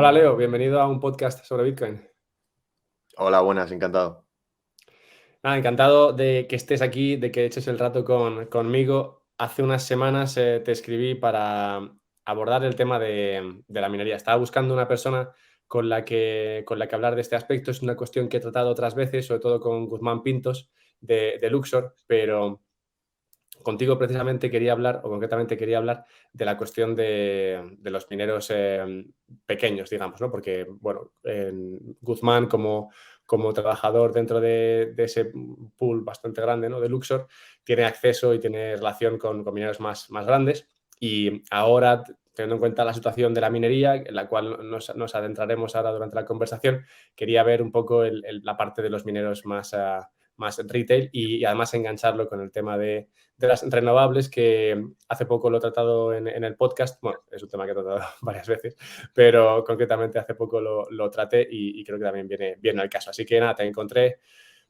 Hola Leo, bienvenido a un podcast sobre Bitcoin. Hola, buenas, encantado. Nada, encantado de que estés aquí, de que eches el rato conmigo. Hace unas semanas te escribí para abordar el tema de la minería. Estaba buscando una persona con la que hablar de este aspecto. Es una cuestión que he tratado otras veces, sobre todo con Guzmán Pintos de Luxor, pero contigo precisamente quería hablar, o concretamente quería hablar de la cuestión de los mineros pequeños, digamos, ¿no? Porque, bueno, Guzmán como trabajador dentro de ese pool bastante grande, ¿no? De Luxor, tiene acceso y tiene relación con mineros más grandes. Y ahora, teniendo en cuenta la situación de la minería, en la cual nos adentraremos ahora durante la conversación, quería ver un poco la parte de los mineros más retail y además engancharlo con el tema de las renovables, que hace poco lo he tratado en el podcast. Bueno, es un tema que he tratado varias veces, pero concretamente hace poco lo traté y creo que también viene al caso. Así que nada, te encontré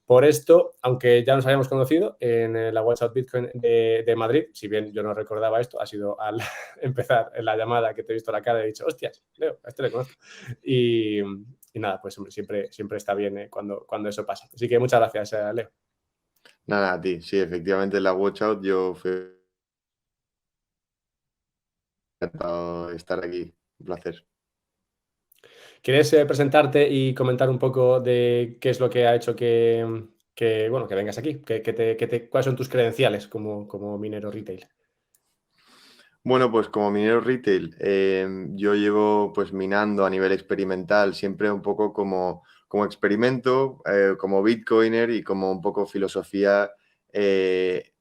por esto, aunque ya nos habíamos conocido en la WhatsApp Bitcoin de Madrid. Si bien yo no recordaba esto, ha sido al empezar en la llamada que te he visto la cara y he dicho, hostias, Leo, a este le conozco. Y nada, pues hombre, siempre está bien cuando eso pasa. Así que muchas gracias, Leo. Nada, a ti. Sí, efectivamente en la Watchout yo fui encantado de estar aquí. Un placer. ¿Quieres presentarte y comentar un poco de qué es lo que ha hecho bueno, que vengas aquí? ¿Cuáles son tus credenciales como minero retail? Bueno, pues como minero retail, yo llevo pues minando a nivel experimental, siempre un poco como experimento, como bitcoiner y como un poco filosofía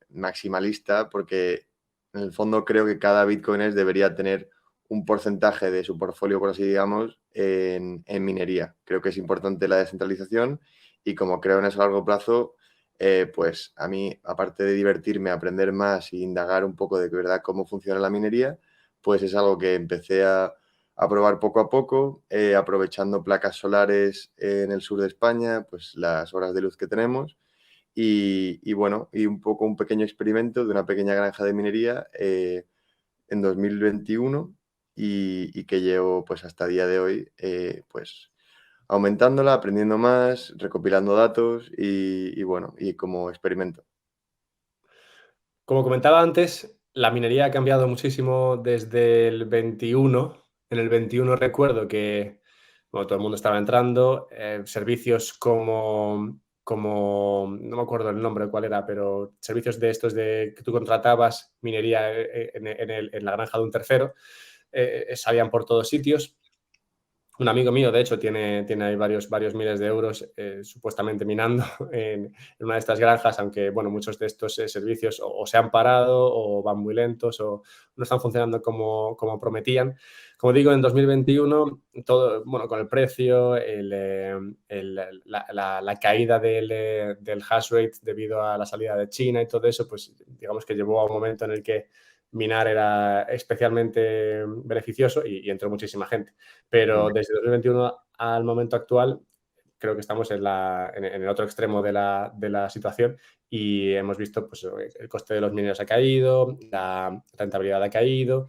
maximalista, porque en el fondo creo que cada bitcoiner debería tener un porcentaje de su portfolio, por así digamos, en minería. Creo que es importante la descentralización y como creo en eso a largo plazo, pues a mí, aparte de divertirme, aprender más e indagar un poco de verdad cómo funciona la minería, pues es algo que empecé a probar poco a poco, aprovechando placas solares en el sur de España, pues las horas de luz que tenemos. Y bueno, y un poco un pequeño experimento de una pequeña granja de minería en 2021 y que llevo pues hasta el día de hoy, pues aumentándola, aprendiendo más, recopilando datos y bueno, y como experimento. Como comentaba antes, la minería ha cambiado muchísimo desde el 21. En el 21 recuerdo que bueno, todo el mundo estaba entrando, servicios no me acuerdo el nombre cuál era, pero servicios de estos de que tú contratabas minería en la granja de un tercero, salían por todos sitios. Un amigo mío, de hecho, tiene ahí varios miles de euros supuestamente minando en una de estas granjas, aunque bueno, muchos de estos servicios o se han parado o van muy lentos o no están funcionando como prometían. Como digo, en 2021, todo, bueno, con el precio, la caída del hash rate debido a la salida de China y todo eso, pues digamos que llevó a un momento en el que minar era especialmente beneficioso y entró muchísima gente. Pero Mm. desde 2021 al momento actual, creo que estamos en el otro extremo de la situación y hemos visto pues, el coste de los mineros ha caído, la rentabilidad ha caído.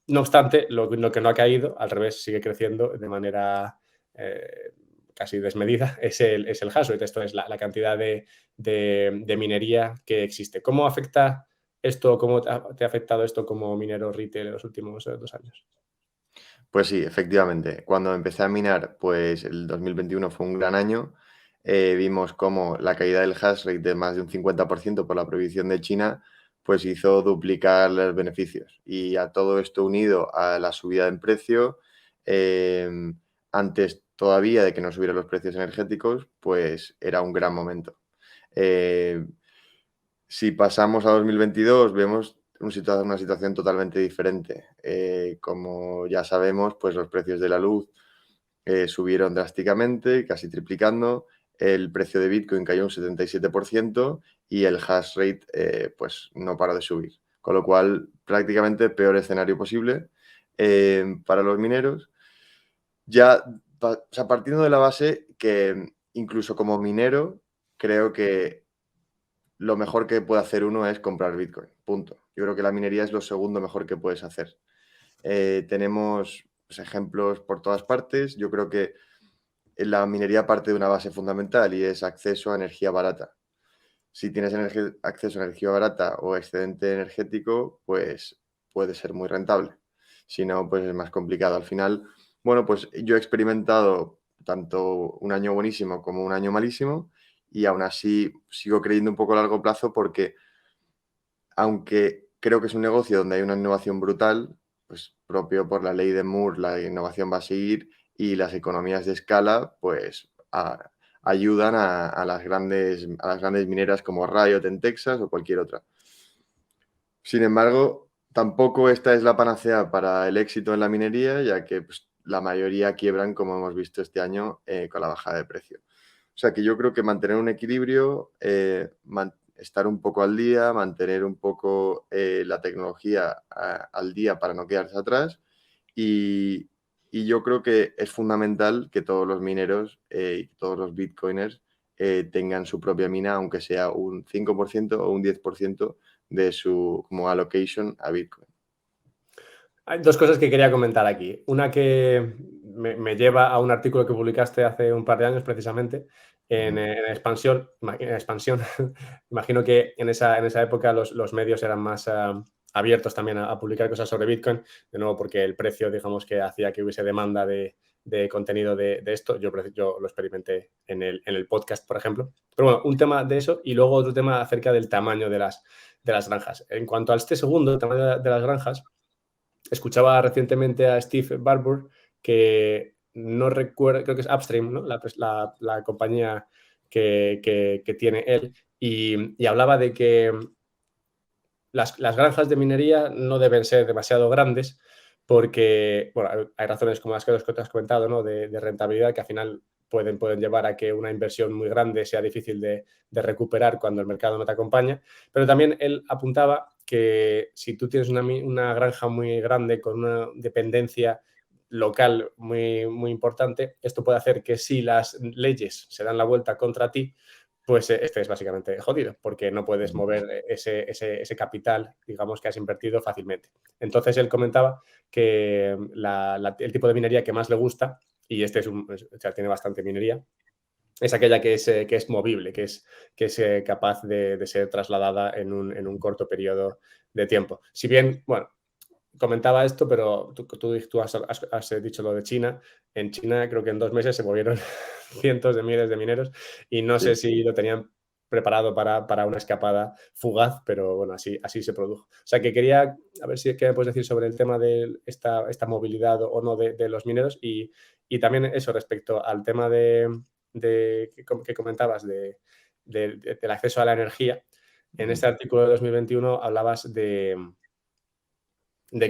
No obstante, lo que no ha caído, al revés, sigue creciendo de manera eh, casi desmedida, es el hash rate, esto es la cantidad de minería que existe. ¿Cómo afecta esto, cómo te ha afectado esto como minero retail en los últimos 2 años? Pues sí, efectivamente. Cuando empecé a minar, pues el 2021 fue un gran año. Vimos cómo la caída del hash rate de más de un 50% por la prohibición de China, pues hizo duplicar los beneficios. Y a todo esto unido a la subida en precio, em, antes todavía de que no subieran los precios energéticos, pues era un gran momento. Eh, si pasamos a 2022, vemos una situación totalmente diferente. Como ya sabemos, pues los precios de la luz subieron drásticamente, casi triplicando. El precio de Bitcoin cayó un 77% y el hash rate pues no paró de subir. Con lo cual, prácticamente peor escenario posible para los mineros. Ya, o sea, partiendo de la base que incluso como minero, creo que lo mejor que puede hacer uno es comprar Bitcoin, punto. Yo creo que la minería es lo segundo mejor que puedes hacer. Tenemos ejemplos por todas partes. Yo creo que la minería parte de una base fundamental y es acceso a energía barata. Si tienes acceso a energía barata o excedente energético, pues puede ser muy rentable. Si no, pues es más complicado. Al final, bueno, pues yo he experimentado tanto un año buenísimo como un año malísimo y aún así sigo creyendo un poco a largo plazo porque aunque creo que es un negocio donde hay una innovación brutal, pues propio por la ley de Moore, la innovación va a seguir y las economías de escala, pues ayudan a las grandes mineras como Riot en Texas o cualquier otra. Sin embargo, tampoco esta es la panacea para el éxito en la minería, ya que pues, la mayoría quiebran, como hemos visto este año, con la bajada de precio. O sea que yo creo que mantener un equilibrio, estar un poco al día, mantener un poco la tecnología al día para no quedarse atrás y, y yo creo que es fundamental que todos los mineros y todos los bitcoiners tengan su propia mina, aunque sea un 5% o un 10% de su como allocation a Bitcoin. Hay dos cosas que quería comentar aquí. Una que me lleva a un artículo que publicaste hace un par de años, precisamente, Ujú. en Expansión. Expansión. Imagino que en esa época los medios eran más abiertos también a publicar cosas sobre Bitcoin, de nuevo porque el precio, digamos, que hacía que hubiese demanda de contenido de esto. Yo lo experimenté en el podcast, por ejemplo. Pero bueno, un tema de eso y luego otro tema acerca del tamaño de las granjas. En cuanto a este segundo, el tamaño de las granjas, escuchaba recientemente a Steve Barbour, que no recuerdo, creo que es Upstream, ¿no? La compañía que tiene él, y hablaba de que las granjas de minería no deben ser demasiado grandes porque, bueno, hay razones como las que has comentado, ¿no? De rentabilidad que al final pueden llevar a que una inversión muy grande sea difícil de recuperar cuando el mercado no te acompaña. Pero también él apuntaba que si tú tienes una granja muy grande con una dependencia local muy importante, esto puede hacer que si las leyes se dan la vuelta contra ti, pues este es básicamente jodido, porque no puedes mover ese capital, digamos, que has invertido fácilmente. Entonces él comentaba que el tipo de minería que más le gusta, y o sea, tiene bastante minería, es aquella que es movible, que es capaz de ser trasladada en un corto periodo de tiempo. Si bien, bueno, comentaba esto, pero tú has dicho lo de China. En China creo que en 2 meses se movieron cientos de miles de mineros y no sé Sí. si lo tenían preparado para una escapada fugaz, pero bueno, así se produjo. O sea que quería a ver si qué me puedes decir sobre el tema de esta movilidad o no de los mineros y también eso respecto al tema que comentabas del acceso a la energía. En Ujú. este artículo de 2021 hablabas de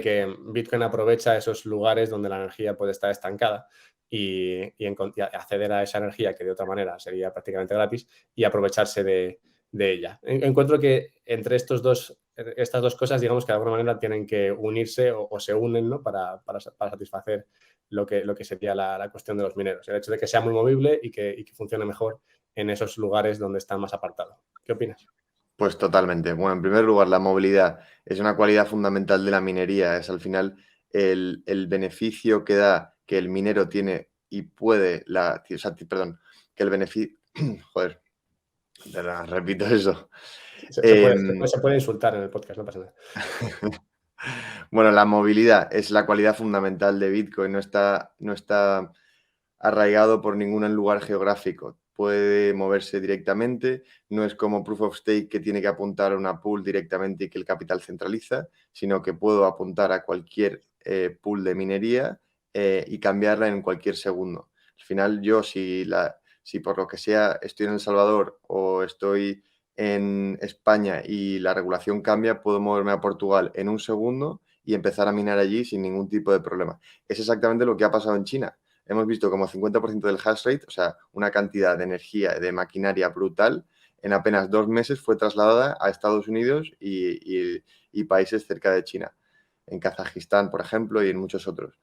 que Bitcoin aprovecha esos lugares donde la energía puede estar estancada y acceder a esa energía que de otra manera sería prácticamente gratis y aprovecharse de ella. Encuentro que entre estas dos cosas, digamos que de alguna manera tienen que unirse o se unen, ¿no? para satisfacer lo que sería la cuestión de los mineros. El hecho de que sea muy movible y que funcione mejor en esos lugares donde está más apartado. ¿Qué opinas? Pues totalmente. Bueno, en primer lugar, la movilidad es una cualidad fundamental de la minería. Es al final el beneficio que da que el minero tiene y puede, o sea, perdón, que el beneficio, joder, repito eso. Se puede, se Em, puede, se puede insultar en el podcast, no pasa nada. bueno, la movilidad es la cualidad fundamental de Bitcoin, no está arraigado por ningún lugar geográfico. Puede moverse directamente, no es como Proof of Stake que tiene que apuntar a una pool directamente y que el capital centraliza, sino que puedo apuntar a cualquier pool de minería y cambiarla en cualquier segundo. Al final yo, si por lo que sea estoy en El Salvador o estoy en España y la regulación cambia, puedo moverme a Portugal en un segundo y empezar a minar allí sin ningún tipo de problema. Es exactamente lo que ha pasado en China. Hemos visto como 50% del hash rate, o sea, una cantidad de energía, de maquinaria brutal, en apenas 2 meses fue trasladada a Estados Unidos y países cerca de China, en Kazajistán, por ejemplo, y en muchos otros.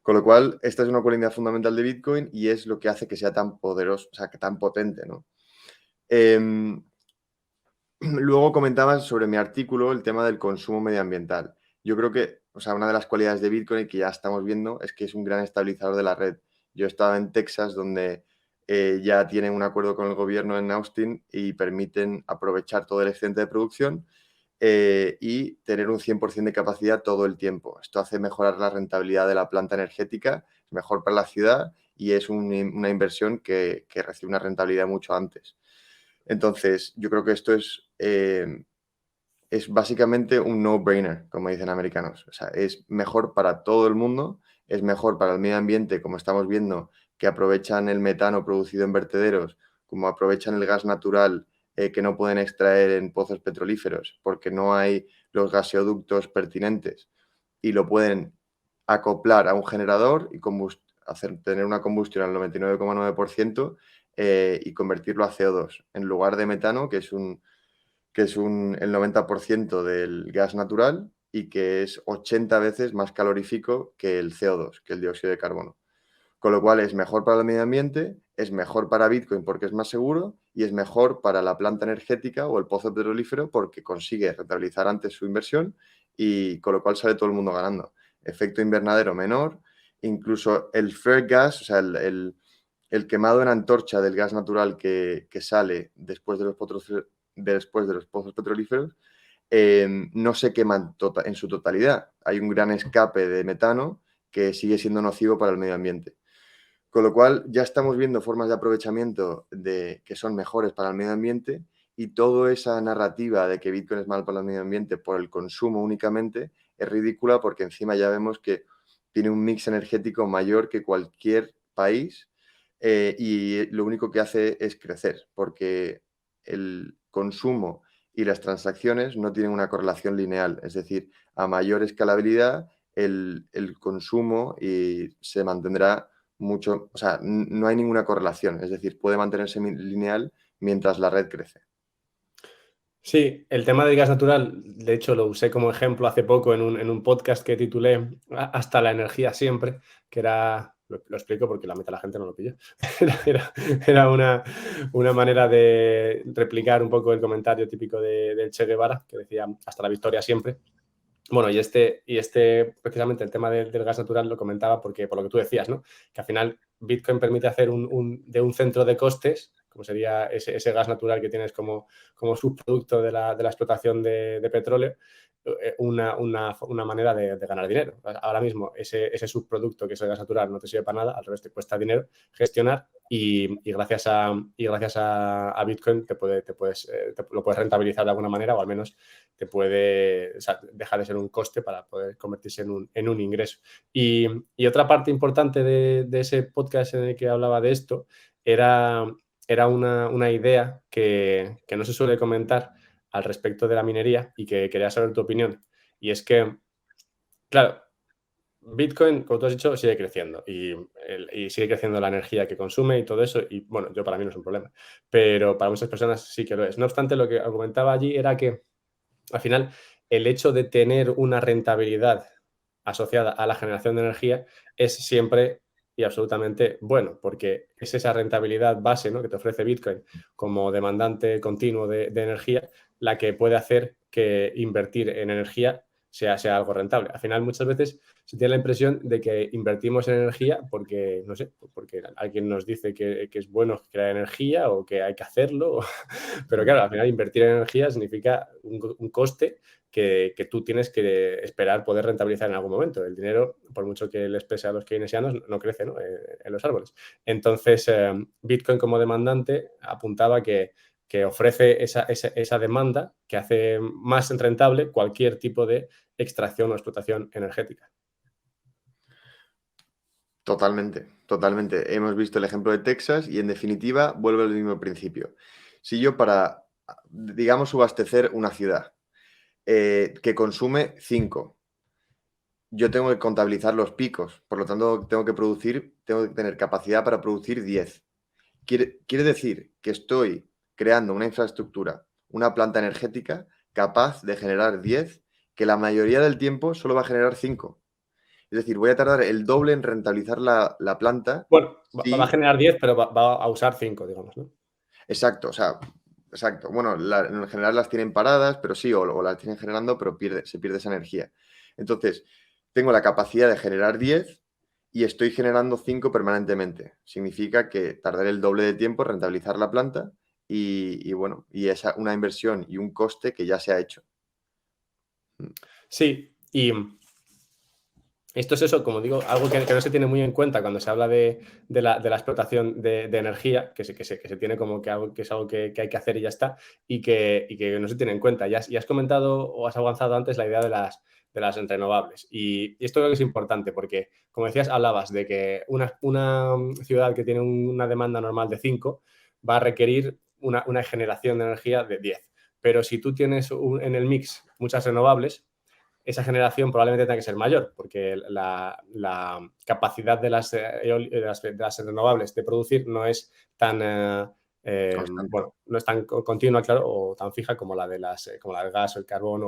Con lo cual, esta es una cualidad fundamental de Bitcoin y es lo que hace que sea tan poderoso, o sea, que tan potente, ¿no? Luego comentabas sobre mi artículo el tema del consumo medioambiental. yo creo que, o sea, una de las cualidades de Bitcoin que ya estamos viendo es que es un gran estabilizador de la red. Yo estaba en Texas, donde ya tienen un acuerdo con el gobierno en Austin y permiten aprovechar todo el excedente de producción y tener un 100% de capacidad todo el tiempo. Esto hace mejorar la rentabilidad de la planta energética, es mejor para la ciudad y es una inversión que recibe una rentabilidad mucho antes. Entonces, yo creo que esto es básicamente un no-brainer, como dicen americanos. O sea, es mejor para todo el mundo, es mejor para el medio ambiente, como estamos viendo, que aprovechan el metano producido en vertederos, como aprovechan el gas natural que no pueden extraer en pozos petrolíferos porque no hay los gaseoductos pertinentes y lo pueden acoplar a un generador y tener una combustión al 99,9% y convertirlo a CO2 en lugar de metano, que es el 90% del gas natural y que es 80 veces más calorífico que el CO2, que el dióxido de carbono. Con lo cual es mejor para el medio ambiente, es mejor para Bitcoin porque es más seguro y es mejor para la planta energética o el pozo petrolífero porque consigue rentabilizar antes su inversión y con lo cual sale todo el mundo ganando. Efecto invernadero menor, incluso el flare gas, o sea, el quemado en antorcha del gas natural que sale después de los pozos petrolíferos, no se queman en su totalidad. Hay un gran escape de metano que sigue siendo nocivo para el medio ambiente. Con lo cual, ya estamos viendo formas de aprovechamiento que son mejores para el medio ambiente y toda esa narrativa de que Bitcoin es mal para el medio ambiente por el consumo únicamente es ridícula porque encima ya vemos que tiene un mix energético mayor que cualquier país y lo único que hace es crecer porque el consumo y las transacciones no tienen una correlación lineal, es decir, a mayor escalabilidad el consumo se mantendrá mucho, o sea, no hay ninguna correlación, es decir, puede mantenerse lineal mientras la red crece. Sí, el tema del gas natural, de hecho, lo usé como ejemplo hace poco en un podcast que titulé Hasta la energía siempre, que era, lo explico porque la mitad de la gente no lo pilló, era una manera de replicar un poco el comentario típico del Che Guevara, que decía hasta la victoria siempre. Bueno, precisamente el tema del gas natural lo comentaba porque, por lo que tú decías, ¿no? Que al final Bitcoin permite hacer de un centro de costes, como sería ese gas natural que tienes como subproducto de la explotación de petróleo, una manera de ganar dinero. Ahora mismo, ese subproducto que es el gas natural no te sirve para nada, al revés, te cuesta dinero gestionar y gracias a Bitcoin lo puedes rentabilizar de alguna manera o al menos te puede, o sea, dejar de ser un coste para poder convertirse en un ingreso. Y otra parte importante de ese podcast en el que hablaba de esto era una idea que no se suele comentar al respecto de la minería y que quería saber tu opinión. Y es que, claro, Bitcoin, como tú has dicho, sigue creciendo y sigue creciendo la energía que consume y todo eso. Y bueno, yo para mí no es un problema, pero para muchas personas sí que lo es. No obstante, lo que comentaba allí era que al final, el hecho de tener una rentabilidad asociada a la generación de energía es siempre y absolutamente bueno, porque es esa rentabilidad base, ¿no?, que te ofrece Bitcoin como demandante continuo de energía la que puede hacer que invertir en energía sea algo rentable. Al final, muchas veces se tiene la impresión de que invertimos en energía porque, no sé, porque alguien nos dice que es bueno crear energía o que hay que hacerlo, pero claro, al final invertir en energía significa un coste que tú tienes que esperar poder rentabilizar en algún momento. El dinero, por mucho que les pese a los keynesianos, no crece, ¿no?, en los árboles. Entonces, Bitcoin como demandante apuntaba que ofrece esa demanda que hace más rentable cualquier tipo de extracción o explotación energética. Totalmente, totalmente. Hemos visto el ejemplo de Texas y en definitiva vuelve al mismo principio. Si yo digamos, subastecer una ciudad que consume 5, yo tengo que contabilizar los picos, por lo tanto tengo que tener capacidad para producir 10. Quiere decir que estoy creando una infraestructura, una planta energética capaz de generar 10, que la mayoría del tiempo solo va a generar 5. Es decir, voy a tardar el doble en rentabilizar la planta. Bueno, va a Sí, generar 10, pero va a usar 5, digamos, ¿no? exacto, o sea, exacto. Bueno, en general las tienen paradas, pero sí, o las tienen generando, pero se pierde esa energía. Entonces, tengo la capacidad de generar 10 y estoy generando 5 permanentemente. Significa que tardaré el doble de tiempo en rentabilizar la planta y bueno, y es una inversión y un coste que ya se ha hecho. Sí, y esto es eso, como digo, algo que no se tiene muy en cuenta cuando se habla de la explotación de energía, que se tiene como que, algo, que es algo que hay que hacer y ya está, y que no se tiene en cuenta. Ya has comentado o has avanzado antes la idea de las renovables. Y esto creo que es importante porque, como decías, hablabas de que una ciudad que tiene una demanda normal de 5 va a requerir una generación de energía de 10. Pero si tú tienes en el mix muchas renovables, esa generación probablemente tenga que ser mayor, porque la capacidad de las renovables de producir no es tan, Constante. bueno, no es tan continua, claro, o tan fija como como la del gas o el carbón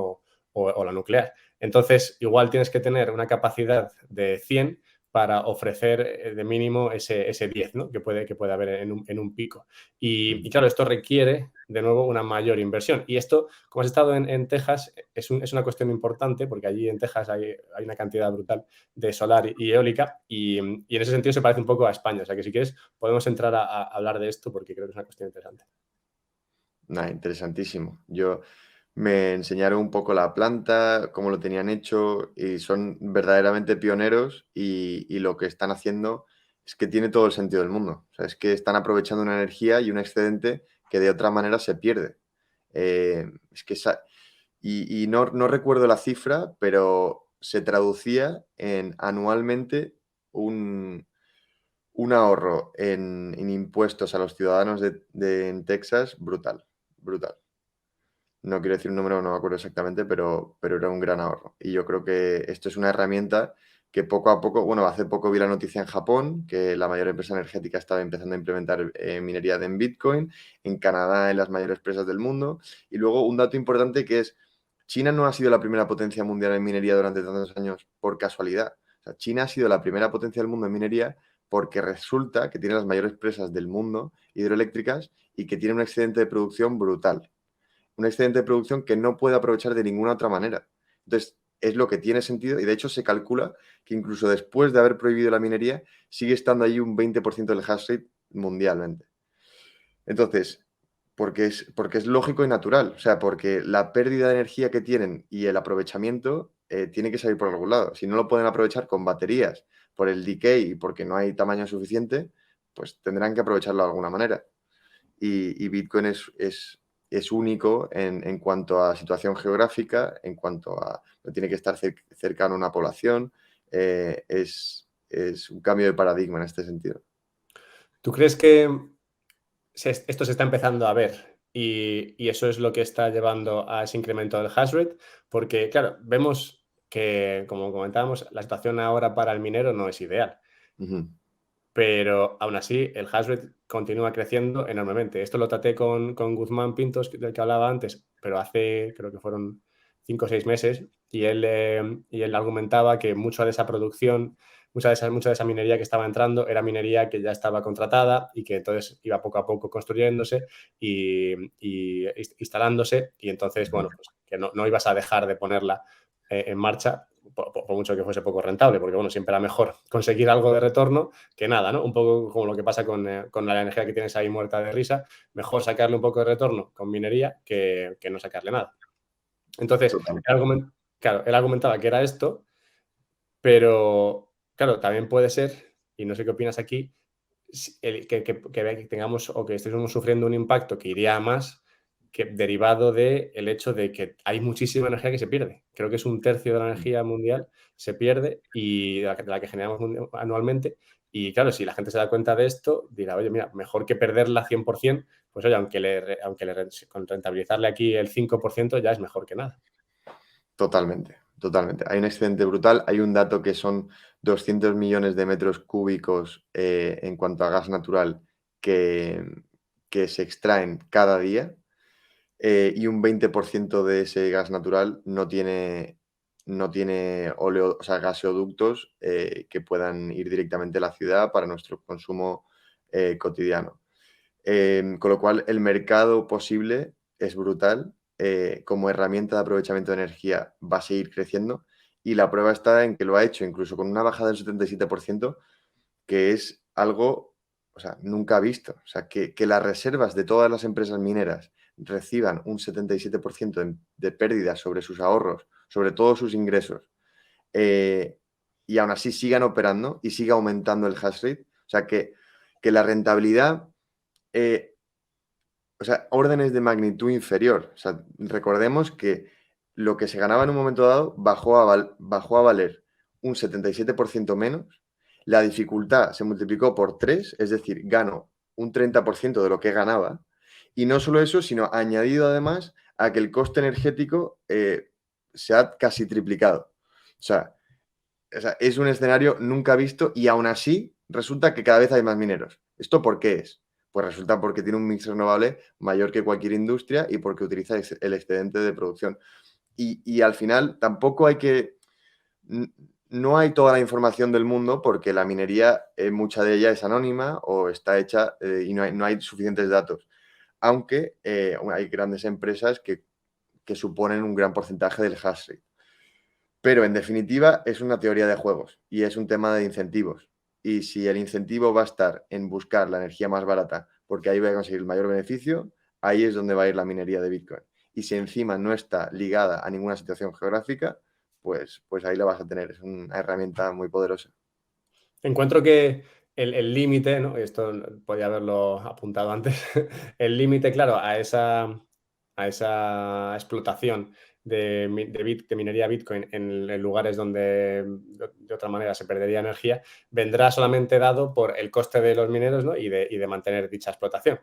o la nuclear. Entonces, igual tienes que tener una capacidad de 100 para ofrecer de mínimo ese 10, ¿no? que puede haber en un pico. Y claro, esto requiere, de nuevo, una mayor inversión. Y esto, como has estado en Texas, es una cuestión importante porque allí en Texas hay una cantidad brutal de solar y eólica y en ese sentido se parece un poco a España. O sea que si quieres podemos entrar a hablar de esto porque creo que es una cuestión interesante. Nada, interesantísimo. Me enseñaron un poco la planta, cómo lo tenían hecho y son verdaderamente pioneros y lo que están haciendo es que tiene todo el sentido del mundo. O sea, es que están aprovechando una energía y un excedente que de otra manera se pierde. Es que y no recuerdo la cifra, pero se traducía en anualmente un ahorro en impuestos a los ciudadanos en Texas brutal, brutal. No quiero decir un número, no me acuerdo exactamente, pero era un gran ahorro. Y yo creo que esto es una herramienta que poco a poco, bueno, hace poco vi la noticia en Japón, que la mayor empresa energética estaba empezando a implementar minería en Bitcoin, en Canadá, en las mayores empresas del mundo. Y luego un dato importante que es, China no ha sido la primera potencia mundial en minería durante tantos años por casualidad. O sea, China ha sido la primera potencia del mundo en minería porque resulta que tiene las mayores presas del mundo hidroeléctricas y que tiene un excedente de producción brutal, un excedente de producción que no puede aprovechar de ninguna otra manera. Entonces, es lo que tiene sentido y de hecho se calcula que incluso después de haber prohibido la minería, sigue estando ahí un 20% del hash rate mundialmente. Entonces, porque es lógico y natural, o sea, porque la pérdida de energía que tienen y el aprovechamiento tiene que salir por algún lado. Si no lo pueden aprovechar con baterías por el decay y porque no hay tamaño suficiente, pues tendrán que aprovecharlo de alguna manera y Bitcoin es único en cuanto a situación geográfica, en cuanto a no tiene que estar cercano a una población, es un cambio de paradigma en este sentido. ¿Tú crees que esto se está empezando a ver y eso es lo que está llevando a ese incremento del hash rate? Porque, claro, vemos que, como comentábamos, la situación ahora para el minero no es ideal. Ujú, Pero aún así el hash rate continúa creciendo enormemente. Esto lo traté con Guzmán Pintos, del que hablaba antes, pero hace, creo que fueron 5 o 6 meses, y él argumentaba que mucha de esa producción, mucha de esa minería que estaba entrando era minería que ya estaba contratada y que entonces iba poco a poco construyéndose y instalándose, y entonces, ujú. bueno, pues que no ibas a dejar de ponerla en marcha por mucho que fuese poco rentable, porque bueno, siempre era mejor conseguir algo de retorno que nada, ¿no? Un poco como lo que pasa con la energía que tienes ahí muerta de risa, mejor sacarle un poco de retorno con minería que no sacarle nada. Entonces, Total. claro, él argumentaba que era esto, pero claro, también puede ser, y no sé qué opinas aquí, que tengamos o que estemos sufriendo un impacto que iría a más que derivado del hecho de que hay muchísima energía que se pierde. Creo que es un tercio de la energía mundial se pierde y de la que generamos anualmente. Y claro, si la gente se da cuenta de esto, dirá, oye, mira, mejor que perderla 100%, pues oye, con rentabilizarle aquí el 5% ya es mejor que nada. Totalmente, totalmente. Hay un excedente brutal. Hay un dato que son 200 millones de metros cúbicos en cuanto a gas natural que, que se extraen cada día. Y un 20% de ese gas natural no tiene o sea, gaseoductos que puedan ir directamente a la ciudad para nuestro consumo cotidiano. Con lo cual, el mercado posible es brutal. Como herramienta de aprovechamiento de energía va a seguir creciendo y la prueba está en que lo ha hecho incluso con una bajada del 77%, que es algo, o sea, nunca visto. O sea, que las reservas de todas las empresas mineras reciban un 77% de pérdidas sobre sus ahorros, sobre todos sus ingresos, eh, y aún así sigan operando y siga aumentando el hash rate. O sea, que la rentabilidad, eh, o sea, órdenes de magnitud inferior. O sea, recordemos que lo que se ganaba en un momento dado bajó a valer un 77% menos. La dificultad se multiplicó por 3, es decir, gano un 30% de lo que ganaba. Y no solo eso, sino añadido además a que el coste energético se ha casi triplicado. O sea, es un escenario nunca visto y aún así resulta que cada vez hay más mineros. ¿Esto por qué es? Pues resulta porque tiene un mix renovable mayor que cualquier industria y porque utiliza el excedente de producción. Y al final tampoco hay que... No hay toda la información del mundo porque la minería, mucha de ella es anónima o está hecha y no hay suficientes datos. Aunque hay grandes empresas que suponen un gran porcentaje del hash rate. Pero en definitiva es una teoría de juegos y es un tema de incentivos. Y si el incentivo va a estar en buscar la energía más barata porque ahí voy a conseguir el mayor beneficio, ahí es donde va a ir la minería de Bitcoin. Y si encima no está ligada a ninguna situación geográfica, pues ahí la vas a tener. Es una herramienta muy poderosa. Encuentro que el límite, ¿no? Esto podía haberlo apuntado antes, el límite, claro, a esa explotación de minería Bitcoin en lugares donde de otra manera se perdería energía, vendrá solamente dado por el coste de los mineros, ¿no? y de mantener dicha explotación.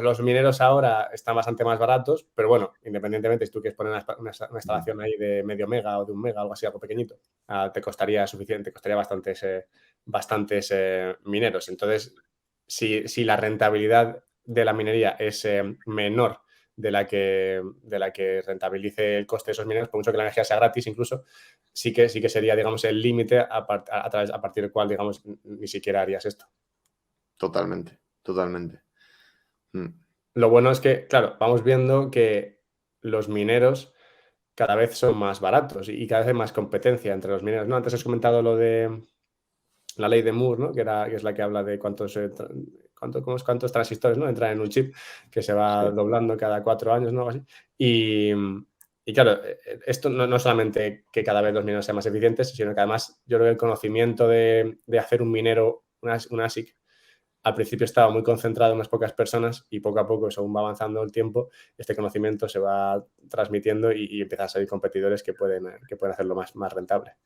Los mineros ahora están bastante más baratos, pero bueno, independientemente, si tú quieres poner una instalación ahí de medio mega o de un mega, algo así, algo pequeñito, te costaría suficiente, te costaría bastantes mineros. Entonces, si la rentabilidad de la minería es menor de la que rentabilice el coste de esos mineros, por mucho que la energía sea gratis incluso, sí que sería, digamos, el límite a partir del cual, digamos, ni siquiera harías esto. Totalmente, totalmente. Mm. Lo bueno es que, claro, vamos viendo que los mineros cada vez son más baratos y cada vez hay más competencia entre los mineros, ¿no? Antes has comentado lo de la ley de Moore, ¿no? Que es la que habla de cuántos transistores, ¿no? Entran en un chip que se va Sí, doblando cada 4 años, ¿no? Algo así. Y claro, esto no solamente que cada vez los mineros sean más eficientes, sino que además yo creo que el conocimiento de hacer un minero, un ASIC, al principio estaba muy concentrado en unas pocas personas y poco a poco, según va avanzando el tiempo, este conocimiento se va transmitiendo y empiezan a salir competidores que pueden hacerlo más rentable.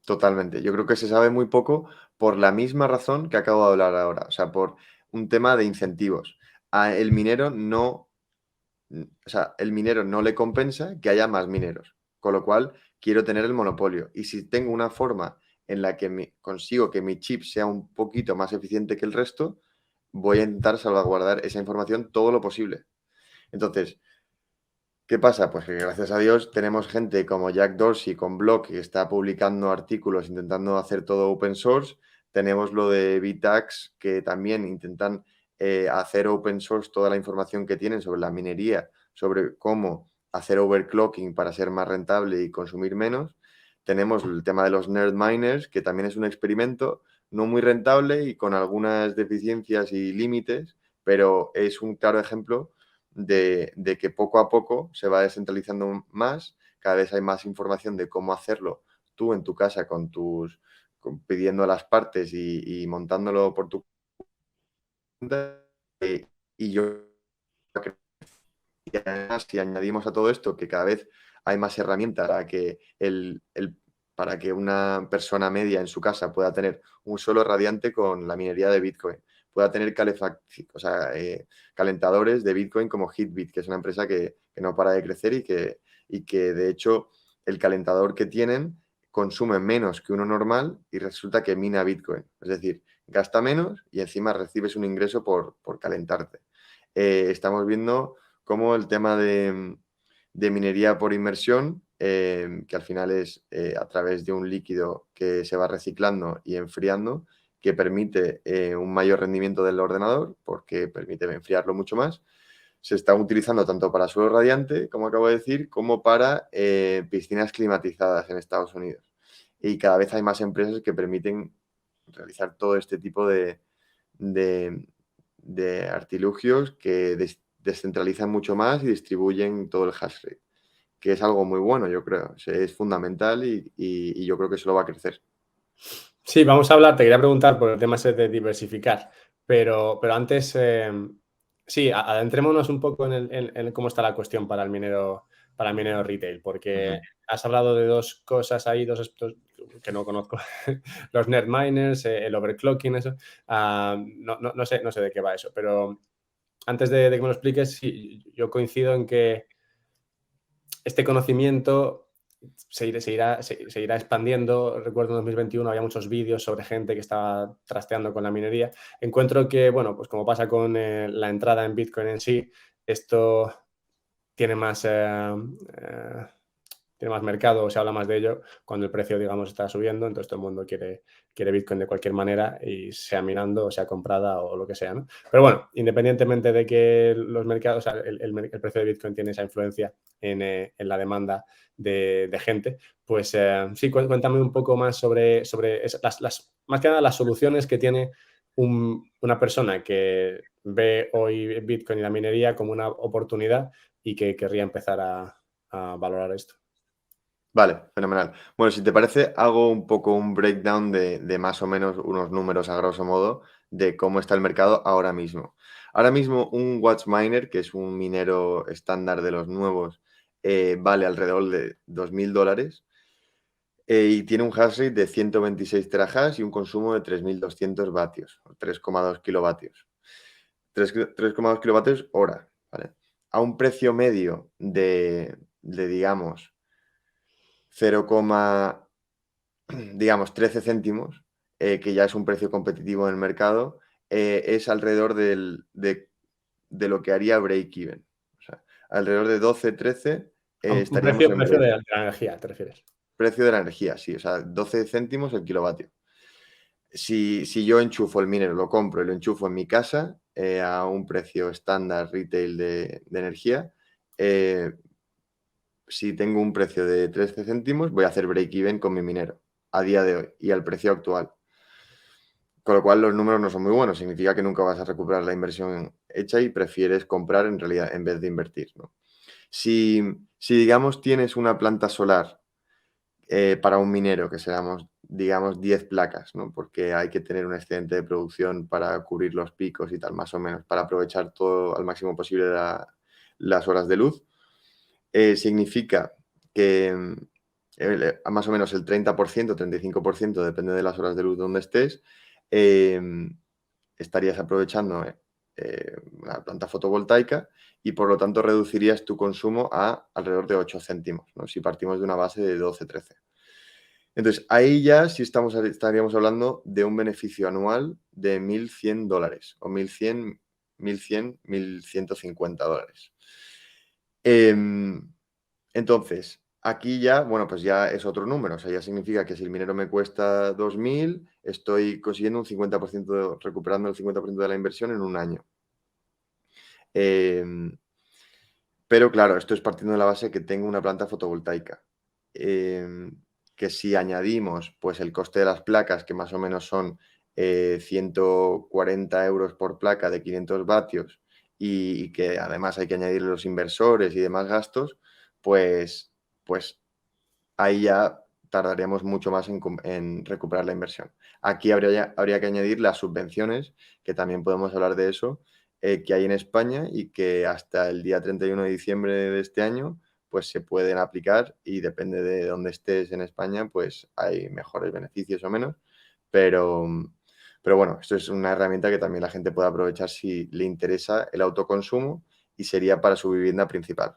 totalmente. Yo creo que se sabe muy poco por la misma razón que acabo de hablar ahora. O sea, por un tema de incentivos. El minero no, o sea, el minero no le compensa que haya más mineros, con lo cual quiero tener el monopolio. Y si tengo una forma en la que consigo que mi chip sea un poquito más eficiente que el resto, voy a intentar salvaguardar esa información todo lo posible. Entonces, ¿qué pasa? Pues que gracias a Dios tenemos gente como Jack Dorsey con Block que está publicando artículos intentando hacer todo open source. Tenemos lo de Vitax que también intentan hacer open source toda la información que tienen sobre la minería, sobre cómo hacer overclocking para ser más rentable y consumir menos. Tenemos el tema de los nerd miners, que también es un experimento no muy rentable y con algunas deficiencias y límites, pero es un claro ejemplo de que poco a poco se va descentralizando más, cada vez hay más información de cómo hacerlo tú en tu casa pidiendo a las partes y montándolo por tu cuenta. Y yo creo que además, si añadimos a todo esto que cada vez hay más herramientas para que una persona media en su casa pueda tener un solo radiante con la minería de Bitcoin, pueda tener calentadores de Bitcoin como Hitbit, que es una empresa que no para de crecer y que de hecho el calentador que tienen consume menos que uno normal y resulta que mina Bitcoin. Es decir, gasta menos y encima recibes un ingreso por calentarte. Estamos viendo cómo el tema de minería por inmersión, que al final es a través de un líquido que se va reciclando y enfriando, que permite un mayor rendimiento del ordenador, porque permite enfriarlo mucho más, se está utilizando tanto para suelo radiante, como acabo de decir, como para piscinas climatizadas en Estados Unidos. Y cada vez hay más empresas que permiten realizar todo este tipo de, de artilugios que descentralizan mucho más y distribuyen todo el hash rate, que es algo muy bueno, yo creo. Es fundamental y yo creo que solo va a crecer. Sí, vamos a hablar, te quería preguntar por el tema ese de diversificar, pero antes, sí, adentrémonos un poco en cómo está la cuestión para el minero retail, porque Ujú. has hablado de dos cosas ahí, dos aspectos que no conozco, los net miners, el overclocking, eso. No sé de qué va eso, pero antes de que me lo expliques, sí, yo coincido en que este conocimiento se irá expandiendo. Recuerdo en 2021 había muchos vídeos sobre gente que estaba trasteando con la minería. Encuentro que, bueno, pues como pasa con la entrada en Bitcoin en sí, esto tiene más, eh, tiene más mercado, se habla más de ello cuando el precio, digamos, está subiendo, entonces todo el mundo quiere Bitcoin de cualquier manera, y sea minando, o sea comprada o lo que sea, ¿no? Pero bueno, independientemente de que los mercados, o sea, el precio de Bitcoin tiene esa influencia en la demanda de gente, pues sí, cuéntame un poco más sobre más que nada las soluciones que tiene una persona que ve hoy Bitcoin y la minería como una oportunidad y que querría empezar a valorar esto. Vale, fenomenal. Bueno, si te parece, hago un poco un breakdown de más o menos unos números a grosso modo de cómo está el mercado ahora mismo. Ahora mismo un Watchminer, que es un minero estándar de los nuevos, vale alrededor de $2.000 y tiene un hash rate de 126 terahash y un consumo de 3.200 vatios, o 3,2 kilovatios. 3,2 kilovatios hora, ¿vale? A un precio medio digamos, 0, digamos, 13 céntimos, que ya es un precio competitivo en el mercado, es alrededor de lo que haría break-even. O sea, alrededor de 12, 13, Un estaríamos en precio break. de la energía, ¿te refieres? Precio de la energía, sí, o sea, 12 céntimos el kilovatio. Si yo enchufo el minero, lo compro y lo enchufo en mi casa a un precio estándar retail de energía, eh, si tengo un precio de 13 céntimos, voy a hacer break-even con mi minero a día de hoy y al precio actual. Con lo cual los números no son muy buenos, significa que nunca vas a recuperar la inversión hecha y prefieres comprar en realidad en vez de invertir, ¿no? Si digamos tienes una planta solar para un minero, que seamos, digamos, 10 placas, ¿no? Porque hay que tener un excedente de producción para cubrir los picos y tal, más o menos, para aprovechar todo al máximo posible las horas de luz. Significa que más o menos el 30%, 35%, depende de las horas de luz donde estés, estarías aprovechando una planta fotovoltaica y por lo tanto reducirías tu consumo a alrededor de 8 céntimos, ¿no? Si partimos de una base de 12, 13. Entonces, ahí ya sí estaríamos hablando de un beneficio anual de $1.100 o 1.150 dólares. Entonces, aquí ya, bueno, pues ya es otro número. O sea, ya significa que si el minero me cuesta 2.000, estoy consiguiendo un 50%, recuperando el 50% de la inversión en un año. Em, pero claro, esto es partiendo de la base que tengo una planta fotovoltaica. Em, que si añadimos pues el coste de las placas, que más o menos son 140 euros por placa de 500 vatios, y que además hay que añadirle los inversores y demás gastos, pues ahí ya tardaríamos mucho más en recuperar la inversión. Aquí habría que añadir las subvenciones, que también podemos hablar de eso, que hay en España y que hasta el día 31 de diciembre de este año pues se pueden aplicar y depende de dónde estés en España, pues hay mejores beneficios o menos, pero, pero bueno, esto es una herramienta que también la gente puede aprovechar si le interesa el autoconsumo y sería para su vivienda principal.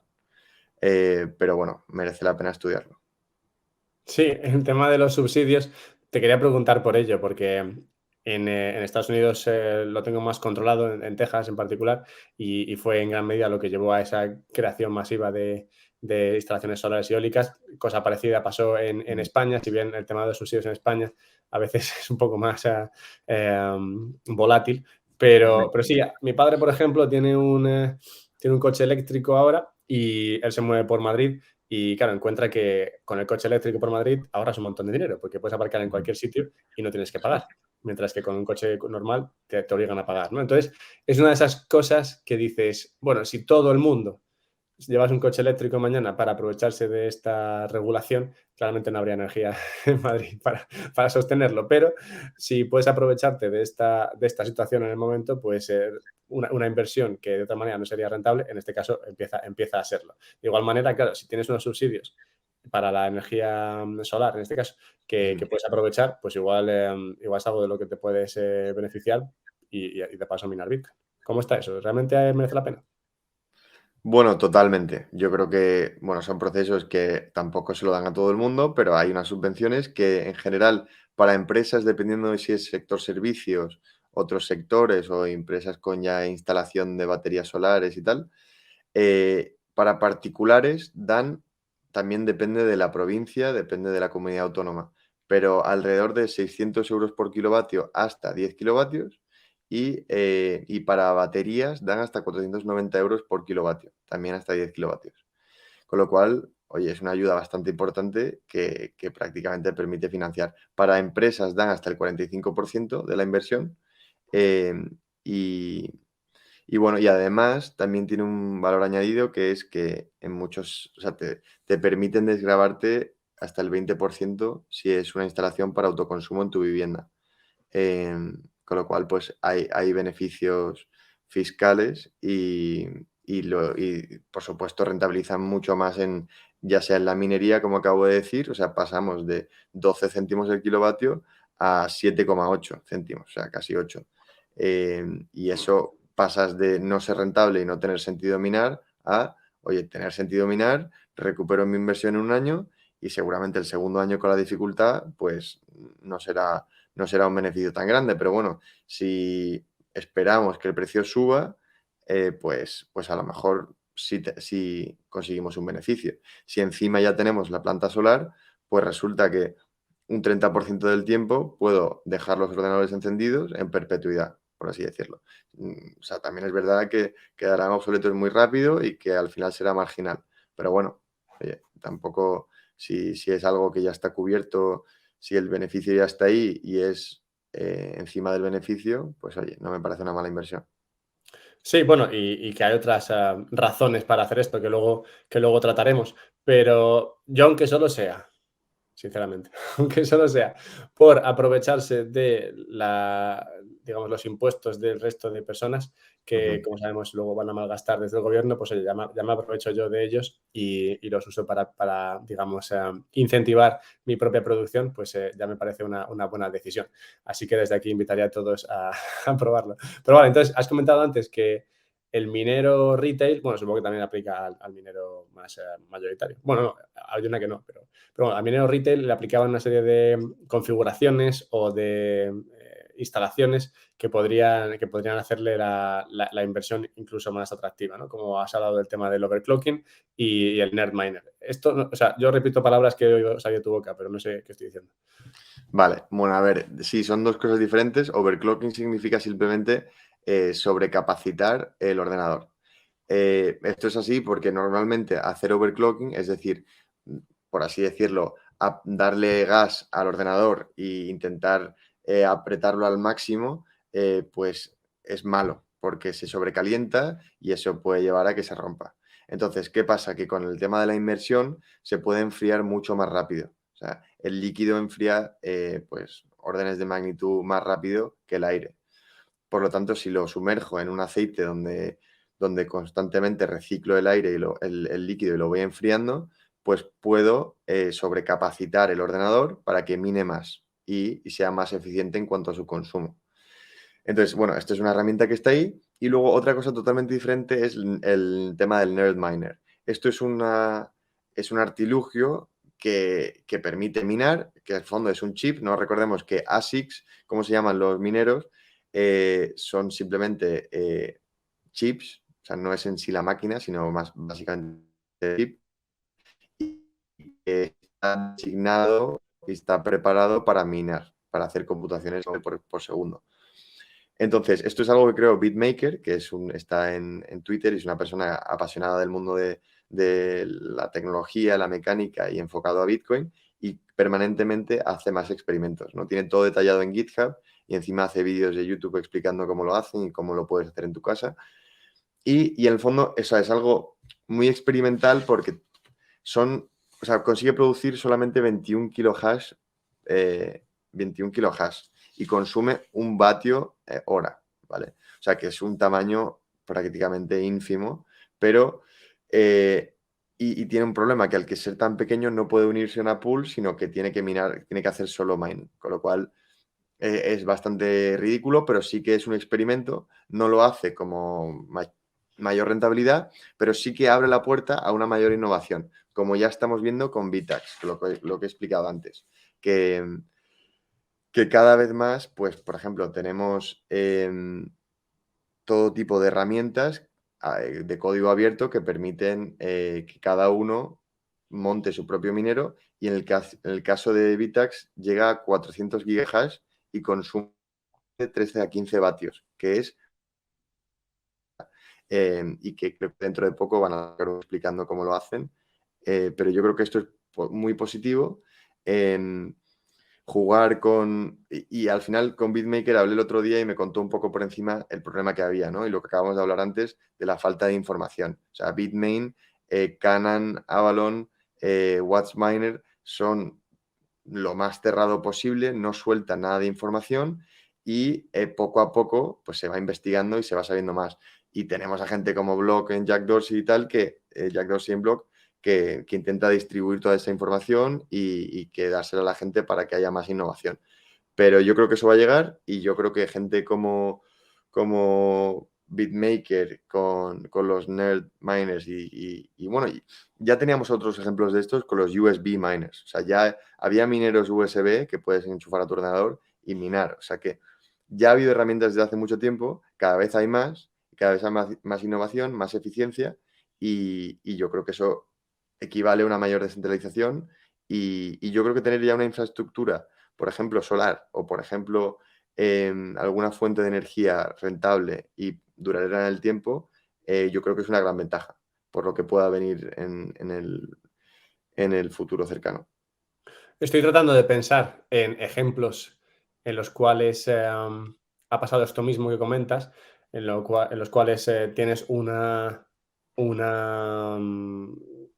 Pero bueno, merece la pena estudiarlo. Sí, el tema de los subsidios, te quería preguntar por ello, porque en Estados Unidos lo tengo más controlado, en Texas en particular, y fue en gran medida lo que llevó a esa creación masiva de instalaciones solares y eólicas. Cosa parecida pasó en Mm, España, si bien el tema de los subsidios en España a veces es un poco más volátil, pero sí, mi padre, por ejemplo, tiene un coche eléctrico ahora y él se mueve por Madrid y, claro, encuentra que con el coche eléctrico por Madrid ahorras un montón de dinero porque puedes aparcar en Ujú. cualquier sitio y no tienes que Eso pagar, es. mientras que con un coche normal te obligan a pagar, ¿no? Entonces, es una de esas cosas que dices, bueno, si todo el mundo llevas un coche eléctrico mañana para aprovecharse de esta regulación, claramente no habría energía en Madrid para sostenerlo. Pero si puedes aprovecharte de esta situación en el momento, pues una inversión que de otra manera no sería rentable, en este caso empieza a serlo. De igual manera, claro, si tienes unos subsidios para la energía solar, en este caso, que Ujú. puedes aprovechar, pues igual, igual es algo de lo que te puedes beneficiar y de paso minar Bitcoin. ¿Cómo está eso? ¿Realmente merece la pena? Bueno, totalmente. Yo creo que, bueno, son procesos que tampoco se lo dan a todo el mundo, pero hay unas subvenciones que en general para empresas, dependiendo de si es sector servicios, otros sectores o empresas con ya instalación de baterías solares y tal, para particulares dan, también depende de la provincia, depende de la comunidad autónoma, pero alrededor de 600 euros por kilovatio hasta 10 kilovatios y para baterías dan hasta 490 euros por kilovatio, también hasta 10 kilovatios. Con lo cual, oye, es una ayuda bastante importante que prácticamente permite financiar. Para empresas dan hasta el 45% de la inversión em, y, y bueno, y además también tiene un valor añadido que es que en muchos, o sea, te permiten desgravarte hasta el 20% si es una instalación para autoconsumo en tu vivienda. Con lo cual, pues hay beneficios fiscales y por supuesto rentabilizan mucho más en, ya sea en la minería, como acabo de decir, o sea, pasamos de 12 céntimos el kilovatio a 7,8 céntimos, o sea, casi 8. Y eso pasas de no ser rentable y no tener sentido minar a, oye, tener sentido minar, recupero mi inversión en un año y seguramente el segundo año con la dificultad, pues no será un beneficio tan grande, pero bueno, si esperamos que el precio suba, pues a lo mejor sí conseguimos un beneficio. Si encima ya tenemos la planta solar, pues resulta que un 30% del tiempo puedo dejar los ordenadores encendidos en perpetuidad, por así decirlo. O sea, también es verdad que quedarán obsoletos muy rápido y que al final será marginal. Pero bueno, oye, tampoco, si es algo que ya está cubierto, si el beneficio ya está ahí y es encima del beneficio, pues oye, no me parece una mala inversión. Sí, bueno, y que hay otras razones para hacer esto que luego trataremos, pero yo aunque solo sea, sinceramente, aunque solo sea por aprovecharse de digamos, los impuestos del resto de personas que, Ujú. como sabemos, luego van a malgastar desde el gobierno, pues oye, ya me aprovecho yo de ellos y los uso para digamos, incentivar mi propia producción, pues ya me parece una buena decisión. Así que desde aquí invitaría a todos a, a probarlo. Pero vale, entonces, has comentado antes que el minero retail, bueno, supongo que también aplica al minero más mayoritario. Bueno, no, hay una que no, pero bueno, a minero retail le aplicaban una serie de configuraciones o de instalaciones que podrían hacerle la inversión incluso más atractiva, ¿no? Como has hablado del tema del overclocking y el nerd miner. Esto, o sea, yo repito palabras que he oído salir de tu boca, pero no sé qué estoy diciendo. Vale, bueno, a ver, sí, son dos cosas diferentes. Overclocking significa simplemente sobrecapacitar el ordenador. Esto es así porque normalmente hacer overclocking, es decir, mm, por así decirlo, darle gas al ordenador e intentar apretarlo al máximo, pues es malo porque se sobrecalienta y eso puede llevar a que se rompa. Entonces, ¿qué pasa? Que con el tema de la inmersión se puede enfriar mucho más rápido. O sea, el líquido enfría pues órdenes de magnitud más rápido que el aire. Por lo tanto, si lo sumerjo en un aceite donde constantemente reciclo el aire y el líquido y lo voy enfriando, pues puedo sobrecapacitar el ordenador para que mine más y sea más eficiente en cuanto a su consumo. Entonces, bueno, esto es una herramienta que está ahí. Y luego otra cosa totalmente diferente es el tema del Nerd Miner. Esto es un artilugio que permite minar, que al fondo es un chip. No recordemos que ASICs, ¿cómo se llaman los mineros? Son simplemente chips, o sea, no es en sí la máquina, sino más básicamente chip, y que está asignado y está preparado para minar, para hacer computaciones por segundo. Entonces, esto es algo que creó BitMaker, que está en Twitter y es una persona apasionada del mundo de la tecnología, la mecánica y enfocado a Bitcoin y permanentemente hace más experimentos, ¿no? Tiene todo detallado en GitHub y encima hace vídeos de YouTube explicando cómo lo hacen y cómo lo puedes hacer en tu casa. Y en el fondo eso es algo muy experimental porque consigue producir solamente 21 kilohash, 21 kilohash y consume 1 vatio hora, ¿vale? O sea que es un tamaño prácticamente ínfimo, pero y tiene un problema que al que ser tan pequeño no puede unirse a una pool, sino que tiene que minar, tiene que hacer solo mining, con lo cual es bastante ridículo, pero sí que es un experimento, no lo hace como mayor rentabilidad, pero sí que abre la puerta a una mayor innovación, como ya estamos viendo con Vitax, lo que he explicado antes, que, que cada vez más, pues, por ejemplo, tenemos todo tipo de herramientas de código abierto que permiten que cada uno monte su propio minero y en el caso de Vitax llega a 400 gigahash y consume de 13 a 15 vatios, que es, y que creo que dentro de poco van a estar explicando cómo lo hacen, pero yo creo que esto es muy positivo. Jugar y al final con BitMaker hablé el otro día y me contó un poco por encima el problema que había, ¿no? Y lo que acabamos de hablar antes de la falta de información. O sea, Bitmain, Canaan, Avalon, WatchMiner son lo más cerrado posible, no suelta nada de información y poco a poco pues se va investigando y se va sabiendo más. Y tenemos a gente como Block en Jack Dorsey y tal, Jack Dorsey en Block, que intenta distribuir toda esa información y que dársela a la gente para que haya más innovación. Pero yo creo que eso va a llegar y yo creo que gente como BitMaker con los Nerd Miners y bueno, ya teníamos otros ejemplos de estos con los USB miners. O sea, ya había mineros USB que puedes enchufar a tu ordenador y minar. O sea que ya ha habido herramientas desde hace mucho tiempo, cada vez hay más, cada vez hay más innovación, más eficiencia y yo creo que eso equivale a una mayor descentralización y yo creo que tener ya una infraestructura, por ejemplo, solar o, por ejemplo, alguna fuente de energía rentable y duradera en el tiempo, yo creo que es una gran ventaja por lo que pueda venir en el futuro cercano. Estoy tratando de pensar en ejemplos en los cuales ha pasado esto mismo que comentas, en los cuales tienes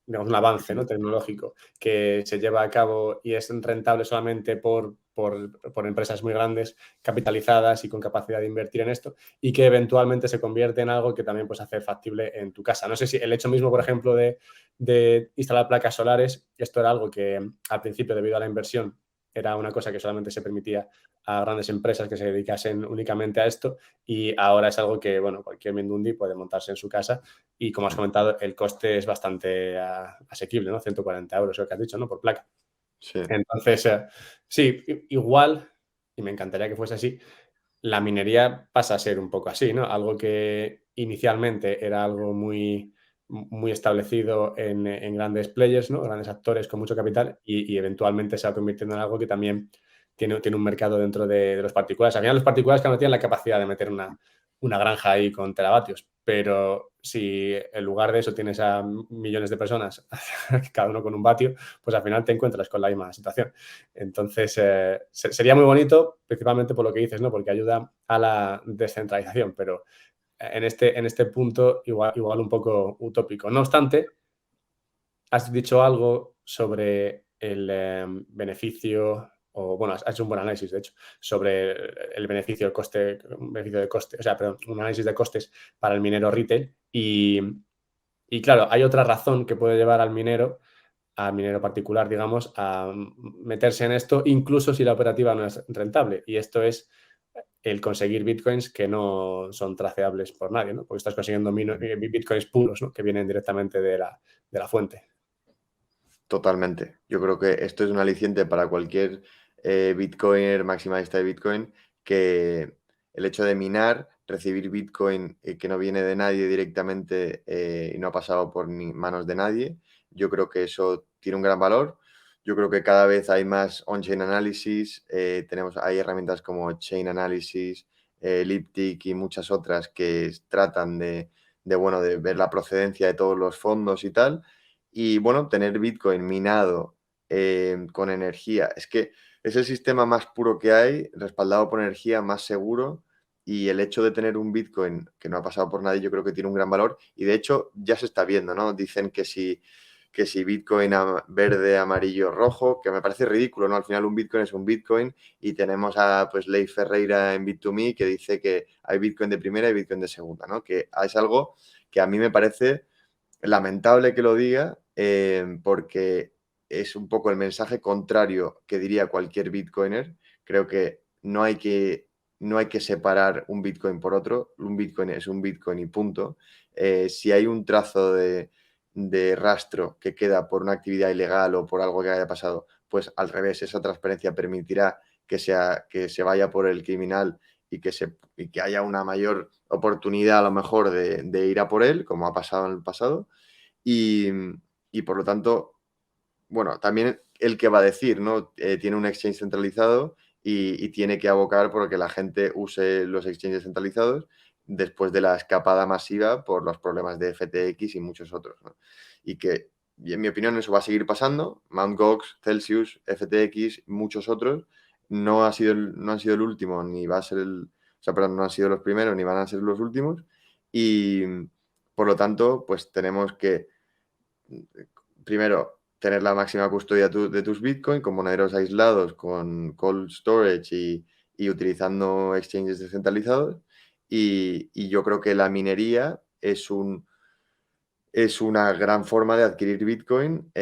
digamos, un avance, ¿no? Tecnológico que se lleva a cabo y es rentable solamente por empresas muy grandes, capitalizadas y con capacidad de invertir en esto, y que eventualmente se convierte en algo que también pues, hace factible en tu casa. No sé si el hecho mismo, por ejemplo, de instalar placas solares, esto era algo que al principio, debido a la inversión, era una cosa que solamente se permitía a grandes empresas que se dedicasen únicamente a esto, y ahora es algo que, bueno, cualquier Mindundi puede montarse en su casa y, como has comentado, el coste es bastante asequible, ¿no? 140 euros, lo que has dicho, ¿no? Por placa. Sí, Entonces, sí, igual, y me encantaría que fuese así, la minería pasa a ser un poco así, ¿no? Algo que inicialmente era algo muy establecido en grandes players, ¿no? Grandes actores con mucho capital y eventualmente se va convirtiendo en algo que también tiene un mercado dentro de los particulares. Al final, los particulares que no tienen la capacidad de meter una granja ahí con teravatios, pero si en lugar de eso tienes a millones de personas, cada uno con un vatio, pues al final te encuentras con la misma situación. Entonces, sería muy bonito, principalmente por lo que dices, ¿no? Porque ayuda a la descentralización, pero en este punto igual un poco utópico. No obstante, has dicho algo sobre el beneficio, o bueno, has hecho un buen análisis, de hecho, sobre el beneficio, el coste, beneficio de coste, o sea, perdón, un análisis de costes para el minero retail y claro, hay otra razón que puede llevar al minero particular, digamos, a meterse en esto, incluso si la operativa no es rentable. Y esto es el conseguir bitcoins que no son traceables por nadie, ¿no? Porque estás consiguiendo bitcoins puros, ¿no? Que vienen directamente de la fuente. totalmente. Yo creo que esto es un aliciente para cualquier bitcoiner maximalista de Bitcoin, que el hecho de minar, recibir Bitcoin que no viene de nadie directamente y no ha pasado por manos de nadie, yo creo que eso tiene un gran valor. Yo creo que cada vez hay más on-chain análisis, hay herramientas como Chain Analysis, Elliptic y muchas otras que tratan bueno, de ver la procedencia de todos los fondos y tal. Y bueno, tener Bitcoin minado con energía. Es que es el sistema más puro que hay, respaldado por energía, más seguro. Y el hecho de tener un Bitcoin que no ha pasado por nadie, yo creo que tiene un gran valor. Y de hecho, ya se está viendo, ¿no? Dicen que si Bitcoin verde, amarillo, rojo, que me parece ridículo, ¿no? Al final un Bitcoin es un Bitcoin y tenemos a pues Leif Ferreira en Bit2Me que dice que hay Bitcoin de primera y Bitcoin de segunda, ¿no? Que es algo que a mí me parece lamentable que lo diga porque es un poco el mensaje contrario que diría cualquier Bitcoiner. Creo que no hay que separar un Bitcoin por otro. Un Bitcoin es un Bitcoin y punto. Si hay un trazo de rastro que queda por una actividad ilegal o por algo que haya pasado, pues al revés, esa transparencia permitirá que se vaya por el criminal y que haya una mayor oportunidad a lo mejor de ir a por él, como ha pasado en el pasado. Y, y por lo tanto, bueno, también el que va a decir, ¿no? Tiene un exchange centralizado y tiene que abocar por que la gente use los exchanges centralizados después de la escapada masiva por los problemas de FTX y muchos otros, ¿no? Y en mi opinión eso va a seguir pasando. Mt. Gox, Celsius, FTX, muchos otros. No han sido el último, ni va a ser o sea, perdón, no han sido los primeros, ni van a ser los últimos. Y por lo tanto, pues tenemos que primero, tener la máxima custodia de tus Bitcoin con monedas aislados, con cold storage y utilizando exchanges descentralizados. Y yo creo que la minería es una gran forma de adquirir Bitcoin.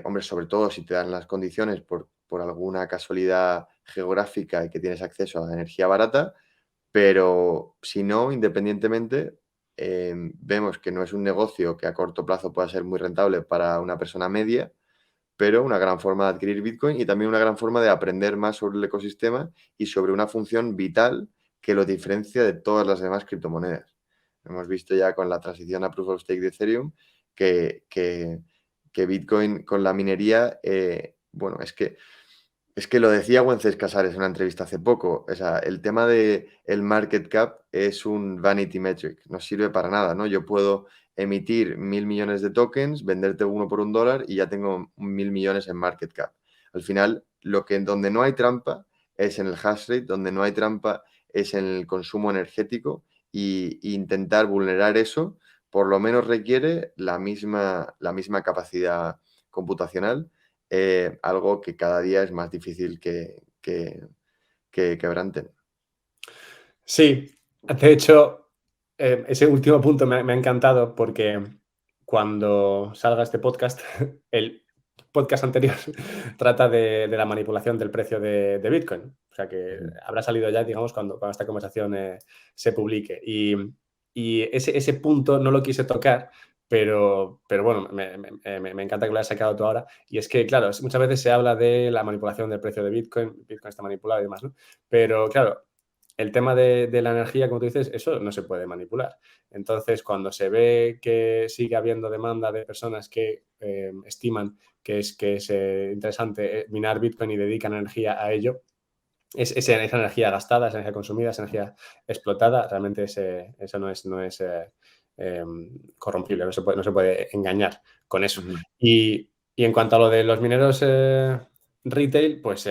Hombre, sobre todo si te dan las condiciones por alguna casualidad geográfica y que tienes acceso a energía barata. Pero si no, independientemente, vemos que no es un negocio que a corto plazo pueda ser muy rentable para una persona media, pero una gran forma de adquirir Bitcoin y también una gran forma de aprender más sobre el ecosistema y sobre una función vital que lo diferencia de todas las demás criptomonedas. Hemos visto ya con la transición a Proof of Stake de Ethereum que Bitcoin con la minería, bueno, es que lo decía Wences Casares en una entrevista hace poco. O sea, el tema de el market cap es un vanity metric, no sirve para nada, ¿no? Yo puedo emitir 1.000 millones de tokens, venderte uno por $1 y ya tengo 1.000 millones en market cap. Al final, donde no hay trampa es en el hash rate, donde no hay trampa es en el consumo energético y intentar vulnerar eso por lo menos requiere la misma capacidad computacional, algo que cada día es más difícil que quebranten. Sí, de hecho, ese último punto me ha encantado porque cuando salga este podcast, el podcast anterior trata de la manipulación del precio de Bitcoin. O sea que Ujú, habrá salido ya, digamos, cuando esta conversación se publique. Y ese punto no lo quise tocar, pero bueno, me encanta que lo hayas sacado tú ahora. Y es que, claro, muchas veces se habla de la manipulación del precio de Bitcoin, Bitcoin está manipulado y demás, ¿no? Pero claro, el tema de la energía, como tú dices, eso no se puede manipular. Entonces, cuando se ve que sigue habiendo demanda de personas que estiman que es interesante minar Bitcoin y dedican energía a ello, esa energía gastada, esa energía consumida, esa energía explotada, realmente eso no es corrompible, no se puede engañar con eso. ujú. Y en cuanto a lo de los mineros retail, pues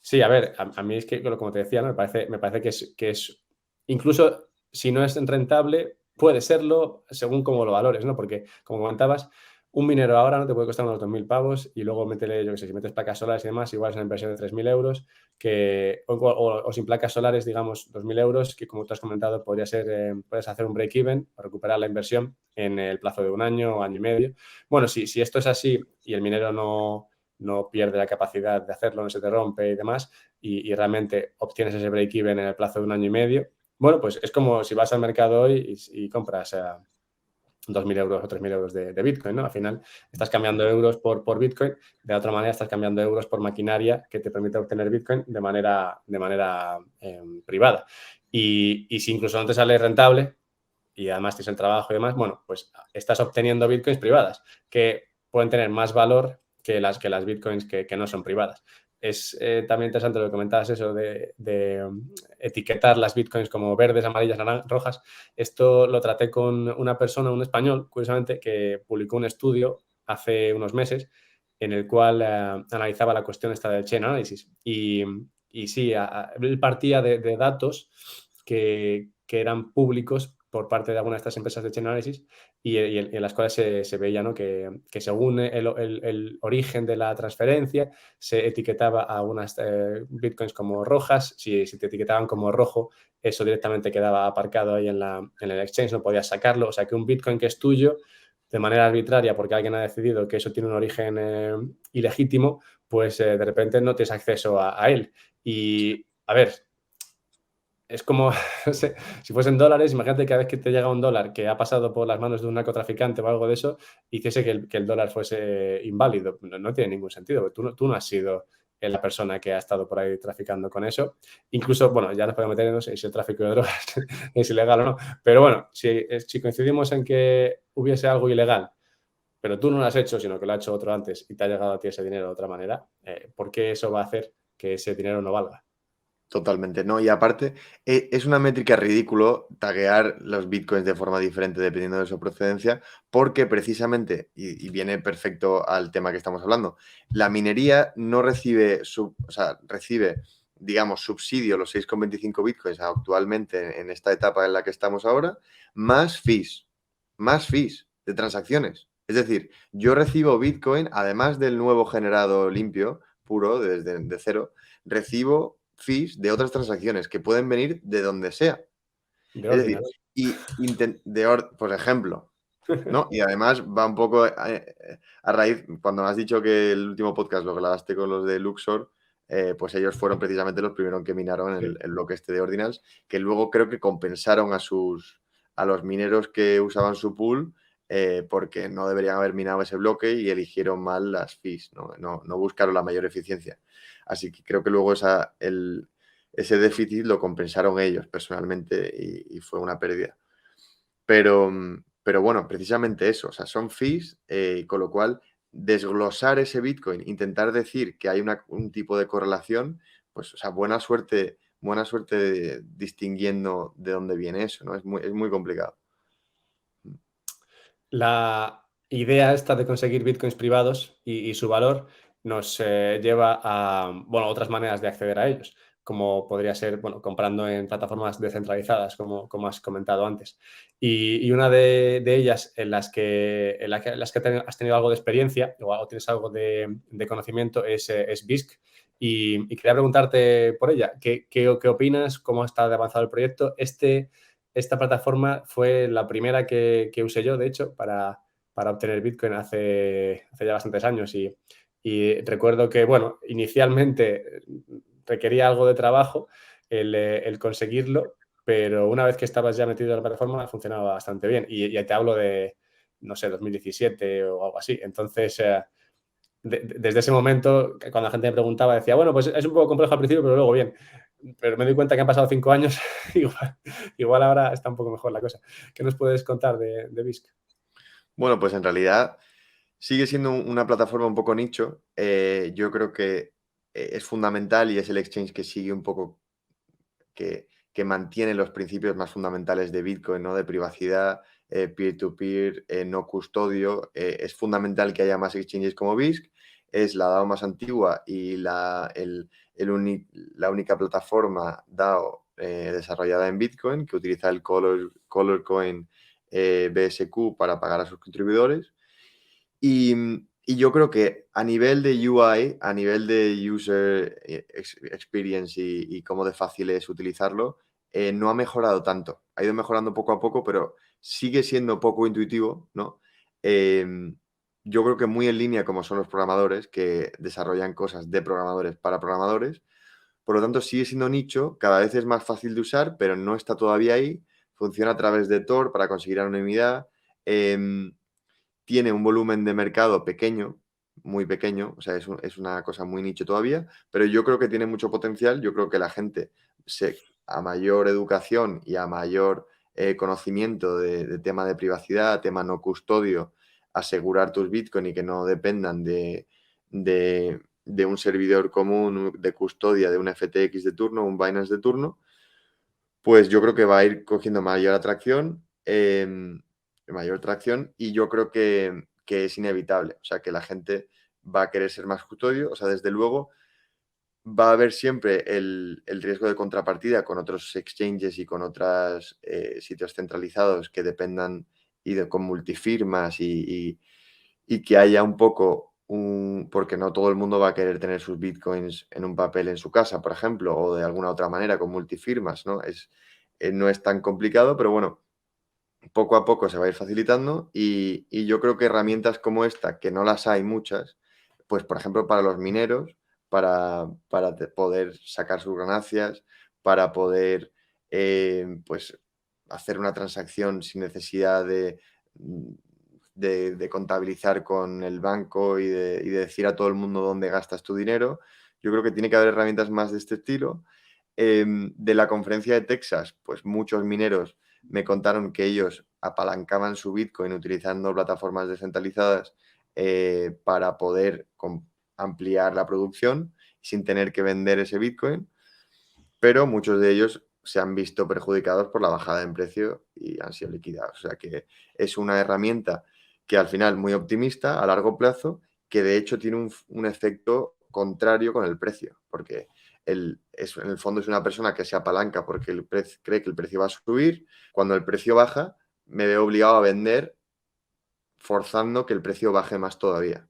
sí, a ver, a mí es que, como te decía, ¿no? Me parece que es, incluso si no es rentable, puede serlo según cómo lo valores, ¿no? Porque, como comentabas, un minero ahora no te puede costar unos 2.000 pavos y luego métele, yo qué sé, si metes placas solares y demás, igual es una inversión de 3.000 euros, o sin placas solares, digamos, 2.000 euros, que como tú has comentado, puedes hacer un break-even o recuperar la inversión en el plazo de un año o año y medio. Bueno, si esto es así y el minero no pierde la capacidad de hacerlo, no se te rompe y demás, y realmente obtienes ese break-even en el plazo de un año y medio, bueno, pues es como si vas al mercado hoy y compras 2.000 euros o 3.000 euros de Bitcoin, ¿no? Al final estás cambiando euros por Bitcoin, de otra manera estás cambiando euros por maquinaria que te permite obtener Bitcoin de manera privada. Y si incluso no te sale rentable y además tienes el trabajo y demás, bueno, pues estás obteniendo Bitcoins privadas que pueden tener más valor que las Bitcoins que no son privadas. es también interesante lo que comentabas, eso de etiquetar las bitcoins como verdes, amarillas, rojas. Esto lo traté con una persona, un español, curiosamente, que publicó un estudio hace unos meses en el cual analizaba la cuestión esta del chain analysis. Y sí, él partía de datos que eran públicos por parte de algunas de estas empresas de chain analysis y en las cuales se veía, ¿no?, que según el origen de la transferencia se etiquetaba a algunas bitcoins como rojas. Si te etiquetaban como rojo, eso directamente quedaba aparcado ahí en el exchange, no podías sacarlo. O sea que un bitcoin que es tuyo de manera arbitraria porque alguien ha decidido que eso tiene un origen ilegítimo, pues de repente no tienes acceso a él. Y a ver, es como, no sé, si fuesen dólares, imagínate cada vez que te llega un dólar que ha pasado por las manos de un narcotraficante o algo de eso, hiciese que el dólar fuese inválido. No tiene ningún sentido, porque tú no has sido la persona que ha estado por ahí traficando con eso. Incluso, bueno, ya nos podemos meter en no sé si el tráfico de drogas es ilegal o no, pero bueno, si coincidimos en que hubiese algo ilegal, pero tú no lo has hecho, sino que lo ha hecho otro antes y te ha llegado a ti ese dinero de otra manera, ¿por qué eso va a hacer que ese dinero no valga? Totalmente, no, y aparte, es una métrica ridículo taguear los bitcoins de forma diferente dependiendo de su procedencia, porque precisamente, y viene perfecto al tema que estamos hablando, la minería no recibe, o sea, recibe, digamos, subsidio, los 6,25 bitcoins actualmente en esta etapa en la que estamos ahora, más fees de transacciones. Es decir, yo recibo bitcoin, además del nuevo generado limpio, puro, desde de cero, recibo fees de otras transacciones que pueden venir de donde sea. De Es decir, Ordinals. por ejemplo, ¿no? Y además va un poco a raíz, cuando me has dicho que el último podcast lo grabaste con los de Luxor, pues ellos fueron precisamente los primeros que minaron Sí. el bloque este de Ordinals, que luego creo que compensaron a los mineros que usaban su pool, porque no deberían haber minado ese bloque y eligieron mal las fees, no buscaron la mayor eficiencia. Así que creo que luego ese déficit lo compensaron ellos personalmente y fue una pérdida. Pero bueno, precisamente eso, o sea, son fees, con lo cual desglosar ese Bitcoin, intentar decir que hay un tipo de correlación, pues, o sea, buena suerte distinguiendo de dónde viene eso, ¿no? Es muy complicado. La idea esta de conseguir bitcoins privados y su valor nos lleva a, bueno, otras maneras de acceder a ellos, como podría ser, bueno, comprando en plataformas descentralizadas, como has comentado antes. Y una de ellas en las que has tenido algo de experiencia o tienes algo de conocimiento es Bisq. Y quería preguntarte por ella, ¿qué opinas? ¿Cómo está de avanzado el proyecto? Esta plataforma fue la primera que usé yo, de hecho, para obtener Bitcoin hace ya bastantes años y recuerdo que, bueno, inicialmente requería algo de trabajo el conseguirlo, pero una vez que estabas ya metido en la plataforma funcionaba bastante bien y ya te hablo de, no sé, 2017 o algo así. Entonces, desde ese momento, cuando la gente me preguntaba, decía, bueno, pues es un poco complejo al principio, pero luego bien. Pero me doy cuenta que han pasado 5 años, igual ahora está un poco mejor la cosa. ¿Qué nos puedes contar de Bisq? Bueno, pues en realidad sigue siendo una plataforma un poco nicho. Yo creo que es fundamental y es el exchange que sigue un poco que mantiene los principios más fundamentales de Bitcoin, ¿no? De privacidad, peer-to-peer, no custodio. Es fundamental que haya más exchanges como Bisq. Es la DAO más antigua y la única plataforma DAO desarrollada en Bitcoin que utiliza el Color Coin BSQ para pagar a sus contribuidores. Y yo creo que a nivel de UI, a nivel de user experience y cómo de fácil es utilizarlo, no ha mejorado tanto. Ha ido mejorando poco a poco, pero sigue siendo poco intuitivo, ¿no? Yo creo que muy en línea como son los programadores que desarrollan cosas de programadores para programadores. Por lo tanto, sigue siendo nicho, cada vez es más fácil de usar, pero no está todavía ahí. Funciona a través de Tor para conseguir anonimidad. Tiene un volumen de mercado pequeño, muy pequeño, o sea, es una cosa muy nicho todavía, pero yo creo que tiene mucho potencial. Yo creo que la gente, a mayor educación y a mayor conocimiento de tema de privacidad, tema no custodio, asegurar tus Bitcoin y que no dependan de un servidor común de custodia de un FTX de turno, un Binance de turno, pues yo creo que va a ir cogiendo mayor tracción y yo creo que es inevitable. O sea, que la gente va a querer ser más custodio. O sea, desde luego va a haber siempre el riesgo de contrapartida con otros exchanges y con otros sitios centralizados que dependan con multifirmas y que haya un poco porque no todo el mundo va a querer tener sus bitcoins en un papel en su casa, por ejemplo, o de alguna otra manera con multifirmas, ¿no? No es tan complicado, pero bueno, poco a poco se va a ir facilitando y yo creo que herramientas como esta, que no las hay muchas, pues por ejemplo para los mineros, para poder sacar sus ganancias, para poder pues hacer una transacción sin necesidad de contabilizar con el banco y de decir a todo el mundo dónde gastas tu dinero. Yo creo que tiene que haber herramientas más de este estilo. De la conferencia de Texas, pues muchos mineros me contaron que ellos apalancaban su Bitcoin utilizando plataformas descentralizadas para poder ampliar la producción sin tener que vender ese Bitcoin, pero muchos de ellos se han visto perjudicados por la bajada en precio y han sido liquidados. O sea que es una herramienta que al final muy optimista a largo plazo, que de hecho tiene un efecto contrario con el precio, porque en el fondo es una persona que se apalanca porque cree que el precio va a subir. Cuando el precio baja, me veo obligado a vender forzando que el precio baje más todavía.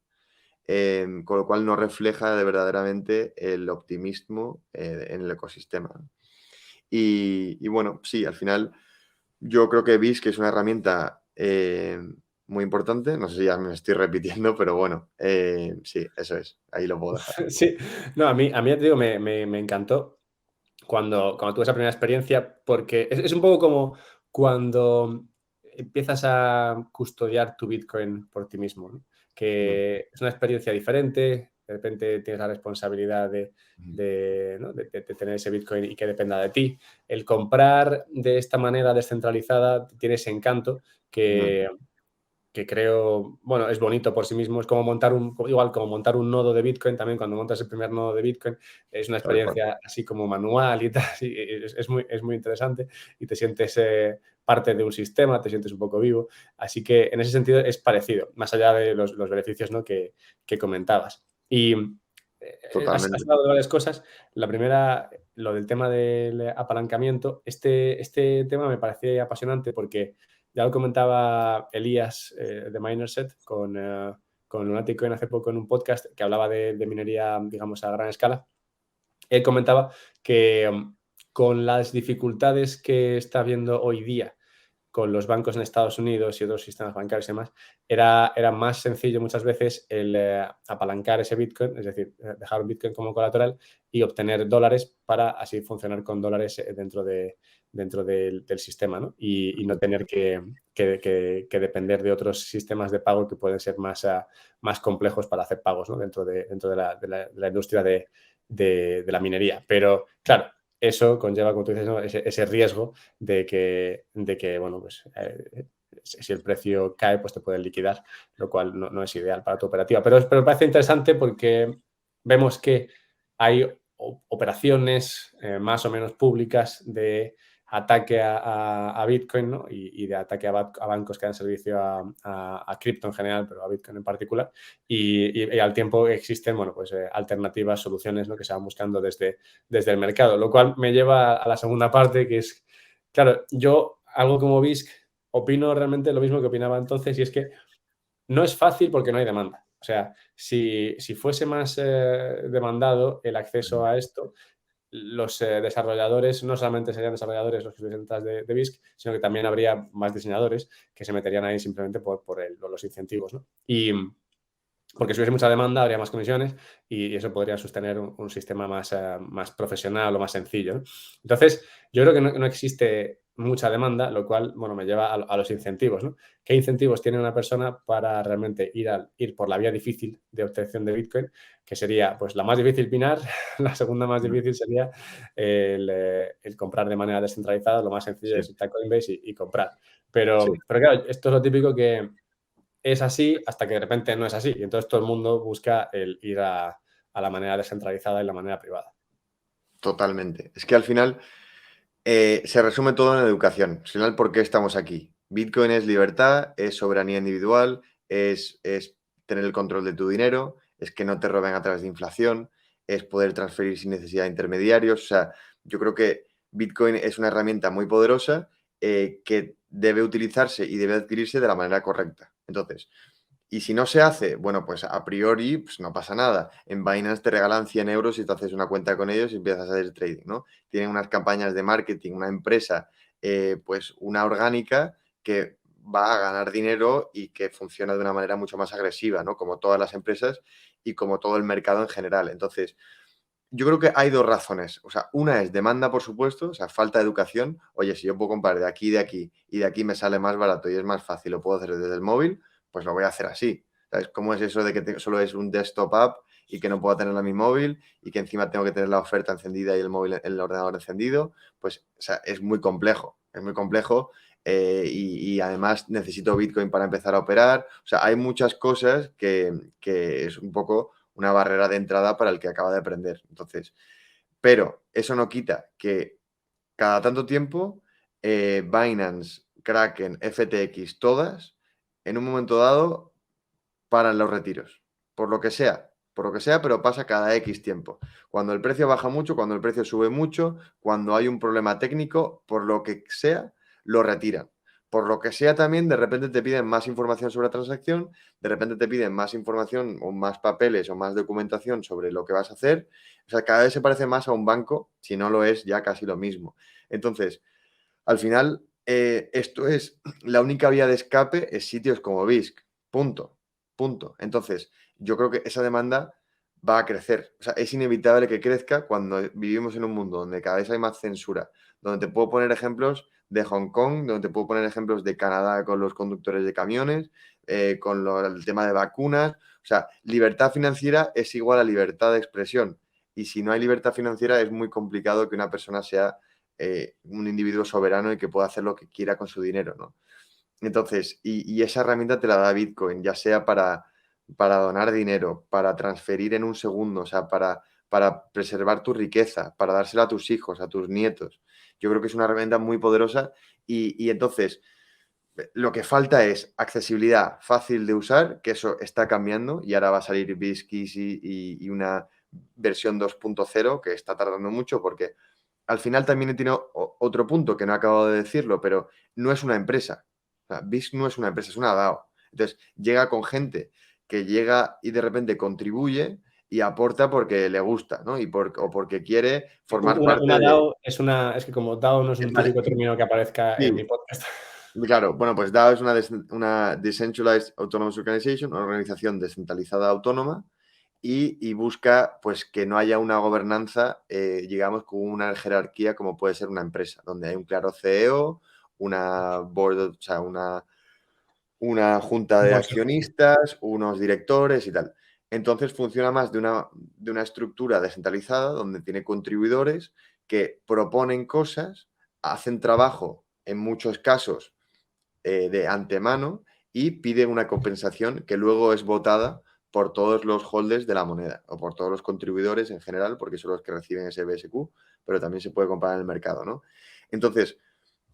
Con lo cual no refleja de verdaderamente el optimismo en el ecosistema. Y bueno, sí, al final yo creo que BIS que es una herramienta muy importante. No sé si ya me estoy repitiendo, pero bueno, sí, eso es. Ahí lo puedo dejar. Sí, no, a mí ya te digo, me encantó cuando tuve esa primera experiencia, porque es un poco como cuando empiezas a custodiar tu Bitcoin por ti mismo, ¿no? Mm, Que es una experiencia diferente, de repente tienes la responsabilidad mm, ¿no? de tener ese Bitcoin y que dependa de ti. El comprar de esta manera descentralizada tiene ese encanto mm. que creo, bueno, es bonito por sí mismo, es como igual como montar un nodo de Bitcoin, también cuando montas el primer nodo de Bitcoin, es una Tal cual. experiencia así como manual y tal, y es muy interesante y te sientes parte de un sistema, te sientes un poco vivo, así que en ese sentido es parecido, más allá de los beneficios, ¿no? que comentabas. Y has Totalmente. hablado de varias cosas, la primera, lo del tema del apalancamiento, este tema me parecía apasionante porque ya lo comentaba Elías de Minerset con Lunatic Coin hace poco en un podcast que hablaba de minería, digamos, a gran escala. Él comentaba que con las dificultades que está habiendo hoy día con los bancos en Estados Unidos y otros sistemas bancarios y demás, era más sencillo muchas veces el apalancar ese Bitcoin, es decir, dejar un Bitcoin como colateral y obtener dólares para así funcionar con dólares dentro del sistema, ¿no? Y no tener que depender de otros sistemas de pago que pueden ser más complejos para hacer pagos, ¿no? dentro de la industria de la minería. Pero, claro, eso conlleva, como tú dices, ¿no? ese riesgo de que bueno, pues si el precio cae, pues te pueden liquidar, lo cual no es ideal para tu operativa. Pero me parece interesante porque vemos que hay operaciones más o menos públicas de ataque a Bitcoin, ¿no? y de ataque a bancos que dan servicio a cripto en general, pero a Bitcoin en particular. Y al tiempo existen, bueno, pues alternativas, soluciones, ¿no? que se van buscando desde el mercado, lo cual me lleva a la segunda parte, que es, claro, yo, algo como BISC, opino realmente lo mismo que opinaba entonces, y es que no es fácil porque no hay demanda. O sea, si fuese más demandado el acceso a esto, los desarrolladores no solamente serían desarrolladores los que estuviesen detrás de BISC, sino que también habría más diseñadores que se meterían ahí simplemente por los incentivos, ¿no? Porque si hubiese mucha demanda, habría más comisiones y eso podría sostener un sistema más profesional o más sencillo, ¿no? Entonces, yo creo que no existe mucha demanda, lo cual, bueno, me lleva a los incentivos, ¿no? ¿Qué incentivos tiene una persona para realmente ir por la vía difícil de obtención de Bitcoin? Que sería, pues, la más difícil minar, la segunda más Mm, difícil sería el comprar de manera descentralizada, lo más sencillo sí, es irte a Coinbase y comprar. sí, Pero claro, esto es lo típico que es así hasta que de repente no es así. Y entonces todo el mundo busca el ir a a la manera descentralizada y la manera privada. Totalmente. Es que al final se resume todo en educación. Al final, ¿por qué estamos aquí? Bitcoin es libertad, es soberanía individual, es tener el control de tu dinero, es que no te roben a través de inflación, es poder transferir sin necesidad de intermediarios. O sea, yo creo que Bitcoin es una herramienta muy poderosa que debe utilizarse y debe adquirirse de la manera correcta. Entonces, y si no se hace, bueno, pues a priori pues no pasa nada. En Binance te regalan 100 euros y te haces una cuenta con ellos y empiezas a hacer trading, ¿no? Tienen unas campañas de marketing, una empresa, pues una orgánica que va a ganar dinero y que funciona de una manera mucho más agresiva, ¿no? Como todas las empresas y como todo el mercado en general. Entonces, yo creo que hay dos razones. O sea, una es demanda, por supuesto, o sea, falta de educación. Oye, si yo puedo comprar de aquí y de aquí me sale más barato y es más fácil, lo puedo hacer desde el móvil, pues lo voy a hacer así. ¿Sabes? ¿Cómo es eso de que solo es un desktop app y que no puedo tenerla en mi móvil y que encima tengo que tener la oferta encendida y el móvil, el ordenador encendido? Pues, o sea, es muy complejo. Es muy complejo y además necesito Bitcoin para empezar a operar. O sea, hay muchas cosas que es un poco una barrera de entrada para el que acaba de aprender. Entonces, pero eso no quita que cada tanto tiempo Binance, Kraken, FTX, todas, en un momento dado, paran los retiros. Por lo que sea, pero pasa cada X tiempo. Cuando el precio baja mucho, cuando el precio sube mucho, cuando hay un problema técnico, por lo que sea, lo retiran. Por lo que sea también, de repente te piden más información sobre la transacción, de repente te piden más información o más papeles o más documentación sobre lo que vas a hacer. O sea, cada vez se parece más a un banco, si no lo es ya casi lo mismo. Entonces, al final, esto es la única vía de escape, es sitios como BISC. Punto. Punto. Entonces, yo creo que esa demanda va a crecer. O sea, es inevitable que crezca cuando vivimos en un mundo donde cada vez hay más censura, donde te puedo poner ejemplos de Hong Kong, donde te puedo poner ejemplos de Canadá con los conductores de camiones, con el tema de vacunas. O sea, libertad financiera es igual a libertad de expresión. Y si no hay libertad financiera, es muy complicado que una persona sea un individuo soberano y que pueda hacer lo que quiera con su dinero, ¿no? Entonces, y esa herramienta te la da Bitcoin, ya sea para donar dinero, para transferir en un segundo, o sea, para preservar tu riqueza, para dársela a tus hijos, a tus nietos. Yo creo que es una herramienta muy poderosa y entonces lo que falta es accesibilidad fácil de usar, que eso está cambiando y ahora va a salir BitKeys y una versión 2.0 que está tardando mucho porque al final también tiene otro punto que no he acabado de decirlo, pero no es una empresa. O sea, BISC no es una empresa, es una DAO. Entonces, llega con gente que llega y de repente contribuye y aporta porque le gusta, ¿no? O porque quiere formar parte Una de... DAO es que como DAO no es un Vale, típico término que aparezca en mi sí, podcast. claro. Bueno, pues DAO es una Decentralized Autonomous Organization, una organización descentralizada autónoma y busca pues que no haya una gobernanza, digamos, con una jerarquía como puede ser una empresa, donde hay un claro CEO, una board, o sea, una junta Un de consejo. accionistas, unos directores y tal. Entonces funciona más de una estructura descentralizada donde tiene contribuidores que proponen cosas, hacen trabajo en muchos casos de antemano y pide una compensación que luego es votada por todos los holders de la moneda o por todos los contribuidores en general, porque son los que reciben ese BSQ, pero también se puede comprar en el mercado, ¿no? Entonces,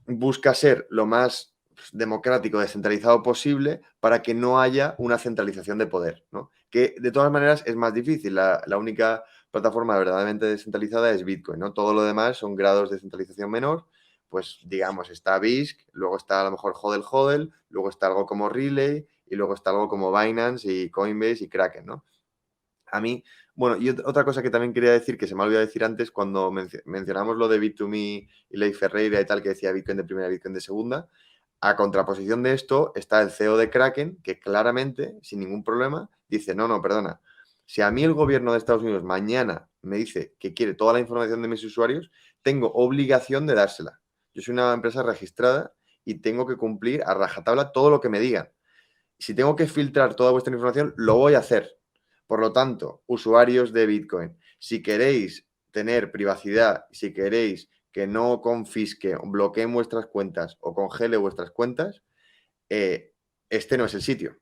busca ser lo más democrático, descentralizado posible para que no haya una centralización de poder, ¿no? Que de todas maneras es más difícil. La única plataforma verdaderamente descentralizada es Bitcoin, ¿no? Todo lo demás son grados de centralización menor. Pues digamos, está BISC, luego está a lo mejor HODL HODL, luego está algo como Relay y luego está algo como Binance y Coinbase y Kraken, ¿no? A mí, bueno, y otra cosa que también quería decir, que se me ha olvidado decir antes, cuando mencionamos lo de Bit2Me y Ley Ferreira y tal, que decía Bitcoin de primera, Bitcoin de segunda, a contraposición de esto está el CEO de Kraken, que claramente, sin ningún problema, dice, no, no, perdona, si a mí el gobierno de Estados Unidos mañana me dice que quiere toda la información de mis usuarios, tengo obligación de dársela. Yo soy una empresa registrada y tengo que cumplir a rajatabla todo lo que me digan. Si tengo que filtrar toda vuestra información, lo voy a hacer. Por lo tanto, usuarios de Bitcoin, si queréis tener privacidad, si queréis que no confisque, bloqueen vuestras cuentas o congele vuestras cuentas, este no es el sitio,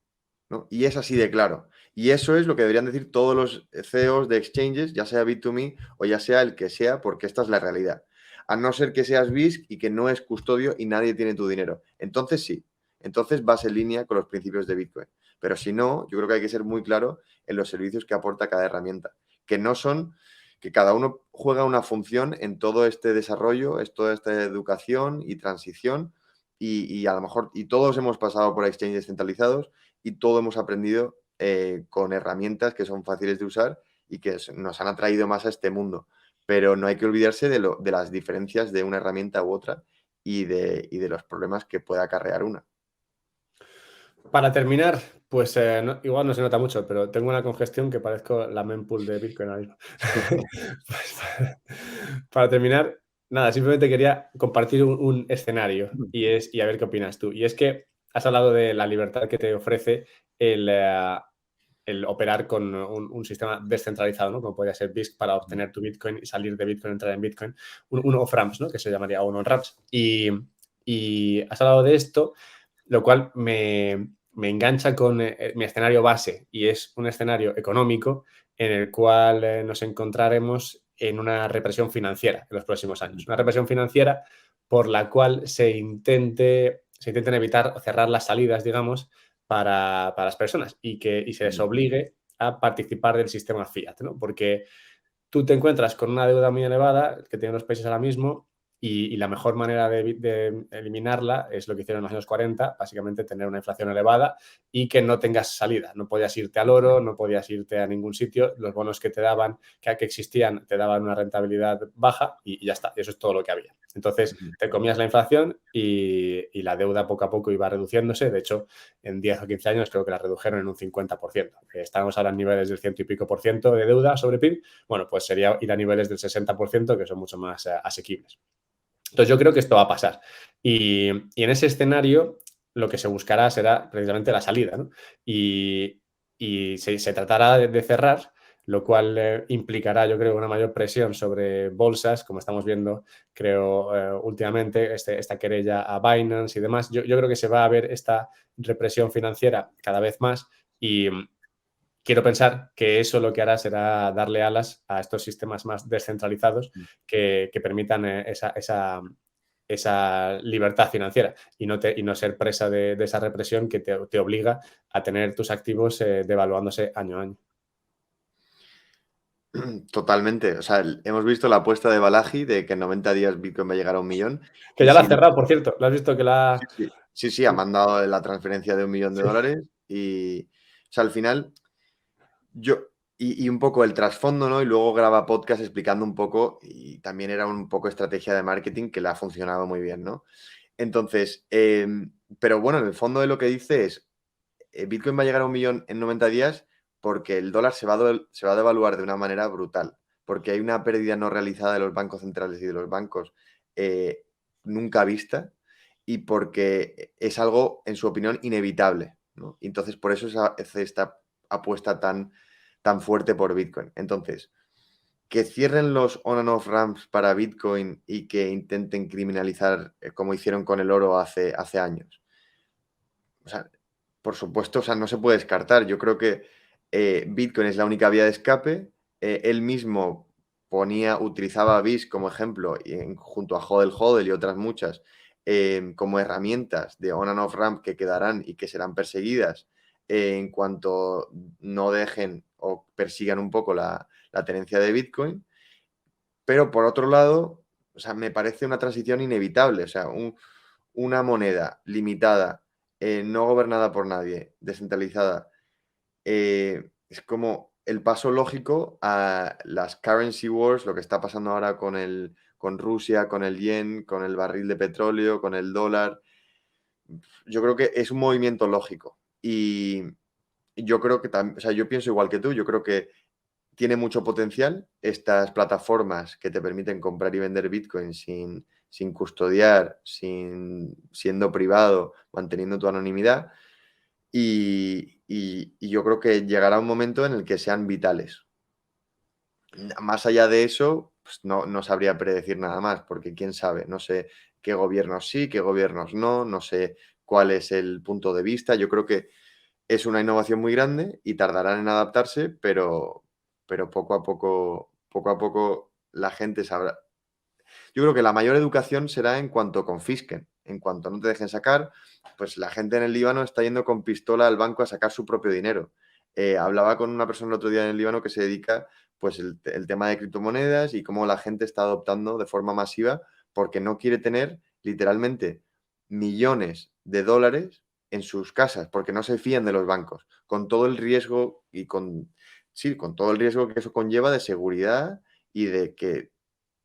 ¿no? Y es así de claro. Y eso es lo que deberían decir todos los CEOs de exchanges, ya sea Bit2Me o ya sea el que sea, porque esta es la realidad. A no ser que seas BISC y que no es custodio y nadie tiene tu dinero. Entonces sí, entonces vas en línea con los principios de Bitcoin. Pero si no, yo creo que hay que ser muy claro en los servicios que aporta cada herramienta, que no son, que cada uno juega una función en todo este desarrollo, es toda esta educación y transición, y a lo mejor, y todos hemos pasado por exchanges centralizados y todos hemos aprendido con herramientas que son fáciles de usar y que nos han atraído más a este mundo. Pero no hay que olvidarse de las diferencias de una herramienta u otra y de los problemas que puede acarrear una. Para terminar, pues igual no se nota mucho, pero tengo una congestión que parezco la mempool de Bitcoin ahora mismo. Pues, para terminar, nada, simplemente quería compartir un escenario y a ver qué opinas tú. Y es que has hablado de la libertad que te ofrece el operar con un sistema descentralizado, ¿no? Como podría ser BISC para obtener tu Bitcoin y salir de Bitcoin, entrar en Bitcoin, un off-ramps, ¿no? Que se llamaría un on-ramps. Y has hablado de esto, lo cual me engancha con mi escenario base, y es un escenario económico en el cual nos encontraremos en una represión financiera en los próximos años. Una represión financiera por la cual se intenten evitar o cerrar las salidas, digamos, para las personas y se les obligue a participar del sistema fiat, ¿no? Porque tú te encuentras con una deuda muy elevada que tienen los países ahora mismo y la mejor manera de eliminarla es lo que hicieron en los años 40, básicamente tener una inflación elevada y que no tengas salida. No podías irte al oro, no podías irte a ningún sitio. Los bonos que te daban, que existían, te daban una rentabilidad baja y ya está. Eso es todo lo que había. Entonces, te comías la inflación y la deuda poco a poco iba reduciéndose. De hecho, en 10 o 15 años creo que la redujeron en un 50%. Estamos ahora en niveles del ciento y pico por ciento de deuda sobre PIB. Bueno, pues sería ir a niveles del 60%, que son mucho más asequibles. Entonces yo creo que esto va a pasar. Y en ese escenario lo que se buscará será precisamente la salida, ¿no? Y se tratará de cerrar, lo cual implicará, yo creo, una mayor presión sobre bolsas, como estamos viendo, creo, últimamente, esta querella a Binance y demás. Yo creo que se va a ver esta represión financiera cada vez más y quiero pensar que eso lo que hará será darle alas a estos sistemas más descentralizados que permitan esa libertad financiera y no ser presa de esa represión que te obliga a tener tus activos devaluándose año a año. Totalmente. O sea, hemos visto la apuesta de Balaji de que en 90 días Bitcoin va a llegar a 1 millón. Que Y ya la has si cerrado, por cierto. ¿Lo has visto que sí, la... sí, sí, sí, ha mandado la transferencia de 1 millón de Sí. dólares. Y, o sea, al final, yo, y un poco el trasfondo, ¿no? Y luego graba podcast explicando un poco, y también era un poco estrategia de marketing que le ha funcionado muy bien, ¿no? Entonces, pero bueno, en el fondo de lo que dice es, Bitcoin va a llegar a 1 millón en 90 días porque el dólar se va a devaluar de una manera brutal, porque hay una pérdida no realizada de los bancos centrales y de los bancos eh, nunca vista y porque es algo, en su opinión, inevitable, ¿no? Y entonces, por eso es esta apuesta tan fuerte por Bitcoin. Entonces, que cierren los on and off ramps para Bitcoin y que intenten criminalizar como hicieron con el oro hace años. O sea, por supuesto, o sea, no se puede descartar. Yo creo que Bitcoin es la única vía de escape. Él mismo utilizaba BIS como ejemplo, junto a HODL HODL y otras muchas, como herramientas de on and off ramp que quedarán y que serán perseguidas en cuanto no dejen o persigan un poco la tenencia de Bitcoin. Pero por otro lado, o sea, me parece una transición inevitable. O sea, una moneda limitada, no gobernada por nadie, descentralizada, es como el paso lógico a las currency wars, lo que está pasando ahora con Rusia, con el yen, con el barril de petróleo, con el dólar. Yo creo que es un movimiento lógico. Y yo creo que también, o sea, yo pienso igual que tú, yo creo que tiene mucho potencial estas plataformas que te permiten comprar y vender Bitcoin sin custodiar, siendo privado, manteniendo tu anonimidad. Y yo creo que llegará un momento en el que sean vitales. Más allá de eso, pues no sabría predecir nada más, porque quién sabe, no sé qué gobiernos sí, qué gobiernos no sé cuál es el punto de vista. Yo creo que es una innovación muy grande y tardarán en adaptarse, pero poco a poco la gente sabrá. Yo creo que la mayor educación será en cuanto confisquen, en cuanto no te dejen sacar, pues la gente en el Líbano está yendo con pistola al banco a sacar su propio dinero. Hablaba con una persona el otro día en el Líbano que se dedica pues el tema de criptomonedas y cómo la gente está adoptando de forma masiva porque no quiere tener literalmente millones de dólares en sus casas porque no se fían de los bancos, con todo el riesgo y sí, con todo el riesgo que eso conlleva de seguridad y de que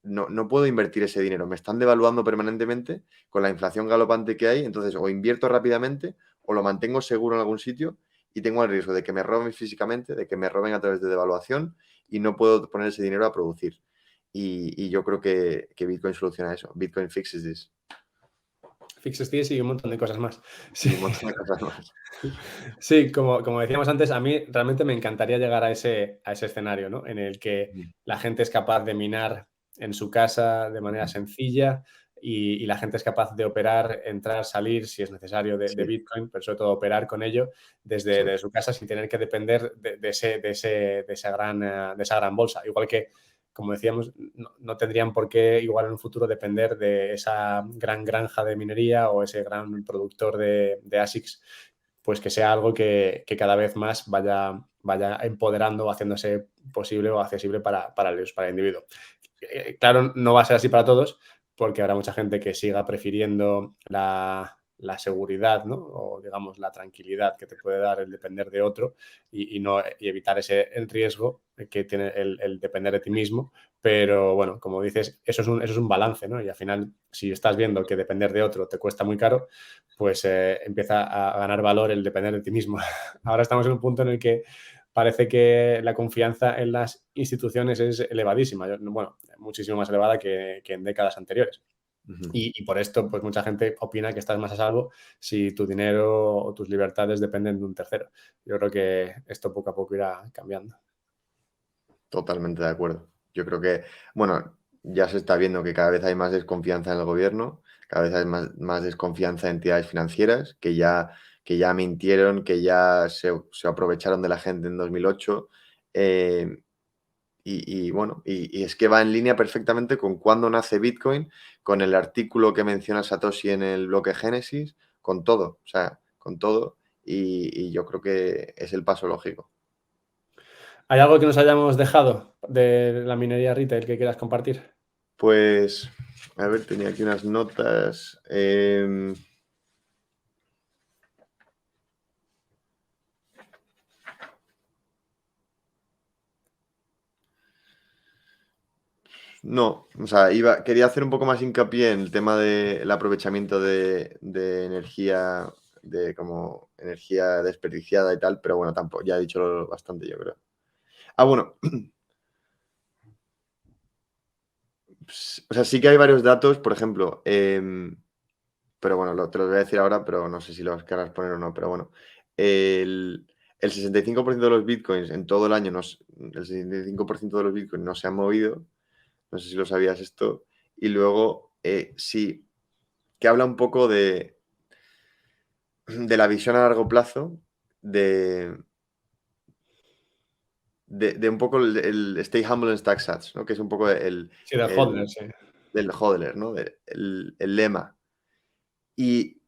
no puedo invertir ese dinero, me están devaluando permanentemente con la inflación galopante que hay, entonces o invierto rápidamente o lo mantengo seguro en algún sitio y tengo el riesgo de que me roben físicamente, de que me roben a través de devaluación y no puedo poner ese dinero a producir. Y yo creo que Bitcoin soluciona eso. Bitcoin fixes this. Fixes fees y un montón de cosas más. Sí, Y un montón de cosas más. sí, como decíamos antes, a mí realmente me encantaría llegar a ese escenario, ¿no? En el que Ujú, la gente es capaz de minar en su casa de manera ujú. sencilla y la gente es capaz de operar, entrar, salir, si es necesario, de Sí, Bitcoin, pero sobre todo operar con ello sí, desde su casa sin tener que depender de esa gran bolsa. Igual que, como decíamos, no tendrían por qué, igual en un futuro, depender de esa gran granja de minería o ese gran productor de ASICs, pues que sea algo que cada vez más vaya empoderando o haciéndose posible o accesible para el individuo. Claro, no va a ser así para todos, porque habrá mucha gente que siga prefiriendo la seguridad, ¿no? O digamos la tranquilidad que te puede dar el depender de otro y evitar el riesgo que tiene el depender de ti mismo. Pero bueno, como dices, eso es un balance, ¿no? Y al final, si estás viendo que depender de otro te cuesta muy caro, pues empieza a ganar valor el depender de ti mismo. Ahora estamos en un punto en el que parece que la confianza en las instituciones es elevadísima, bueno, muchísimo más elevada que en décadas anteriores. ujú. Y por esto, pues mucha gente opina que estás más a salvo si tu dinero o tus libertades dependen de un tercero. Yo creo que esto poco a poco irá cambiando. Totalmente de acuerdo. Yo creo que, bueno, ya se está viendo que cada vez hay más desconfianza en el gobierno, cada vez hay más desconfianza en entidades financieras que ya mintieron, que ya se aprovecharon de la gente en 2008. eh, bueno, y es que va en línea perfectamente con cuándo nace Bitcoin, con el artículo que menciona Satoshi en el bloque Génesis, con todo, o sea, con todo. Y yo creo que es el paso lógico. ¿Hay algo que nos hayamos dejado de la minería retail que quieras compartir? Pues, a ver, tenía aquí unas notas. No, o sea, quería hacer un poco más hincapié en el tema del aprovechamiento de energía, de como energía desperdiciada y tal, pero bueno, tampoco, ya he dicho bastante, yo creo. Ah, bueno, o sea, sí que hay varios datos, por ejemplo, pero bueno, te los voy a decir ahora, pero no sé si los querrás poner o no, pero bueno, el, el 65% de los bitcoins en todo el año, el 65% de los bitcoins no se han movido, no sé si lo sabías esto, y luego sí, que habla un poco de la visión a largo plazo, de, de un poco el stay humble and stack sats, ¿no? Que es un poco Sí, del hodler, el, sí. del hodler, ¿no? El lema. Y,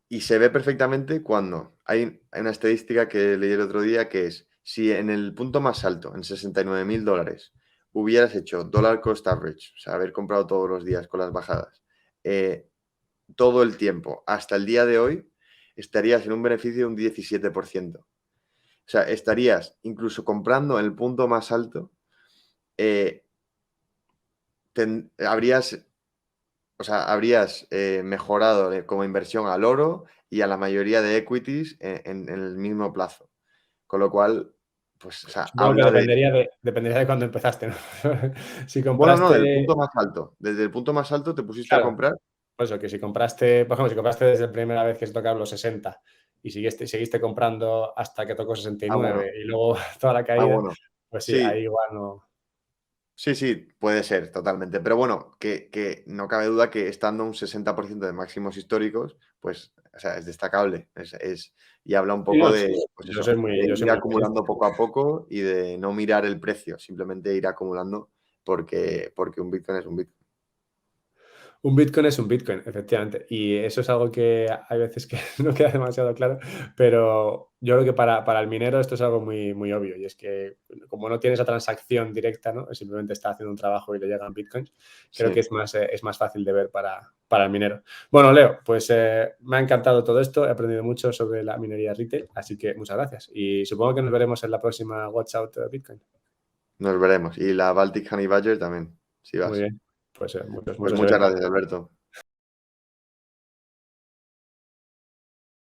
y se ve perfectamente cuando hay una estadística que leí el otro día que es, si en el punto más alto, en 69.000 dólares, hubieras hecho dollar cost average, o sea, haber comprado todos los días con las bajadas, eh, todo el tiempo, hasta el día de hoy, estarías en un beneficio de un 17%. O sea, estarías incluso comprando en el punto más alto, eh, habrías, o sea, habrías mejorado como inversión al oro y a la mayoría de equities en el mismo plazo. Con lo cual, pues, o sea, Supongo que habla de... dependería de cuándo empezaste, ¿no? Si Bueno, no, del compraste, punto más alto. Desde el punto más alto te pusiste a claro, comprar. pues eso, que si compraste, por ejemplo, si compraste desde la primera vez que se tocaron los 60 y seguiste comprando hasta que tocó Ah, bueno, 69 y luego toda la caída, bueno. pues sí, Sí, ahí igual no. Sí, sí, puede ser, totalmente. Pero bueno, que no cabe duda que estando un 60% de máximos históricos, pues, o sea, es destacable. Y habla un Sí, poco no, de, sí, pues yo soy eso, muy de yo soy ir muy optimista. acumulando poco a poco y de no mirar el precio, simplemente ir acumulando porque un Bitcoin es un Bitcoin. Un Bitcoin es un Bitcoin, efectivamente. Y eso es algo que hay veces que no queda demasiado claro, pero yo creo que para el minero esto es algo muy, muy obvio. Y es que como no tiene esa transacción directa, ¿no? Simplemente está haciendo un trabajo y le llegan bitcoins, creo que Sí, es más fácil de ver para el minero. Bueno, Leo, pues me ha encantado todo esto. He aprendido mucho sobre la minería retail, así que muchas gracias. Y supongo que nos veremos en la próxima Watch Out Bitcoin. nos veremos. Y la Baltic Honey Badger también, si Muy vas. bien. Pues Pues muchos muchas eventos. gracias, Alberto.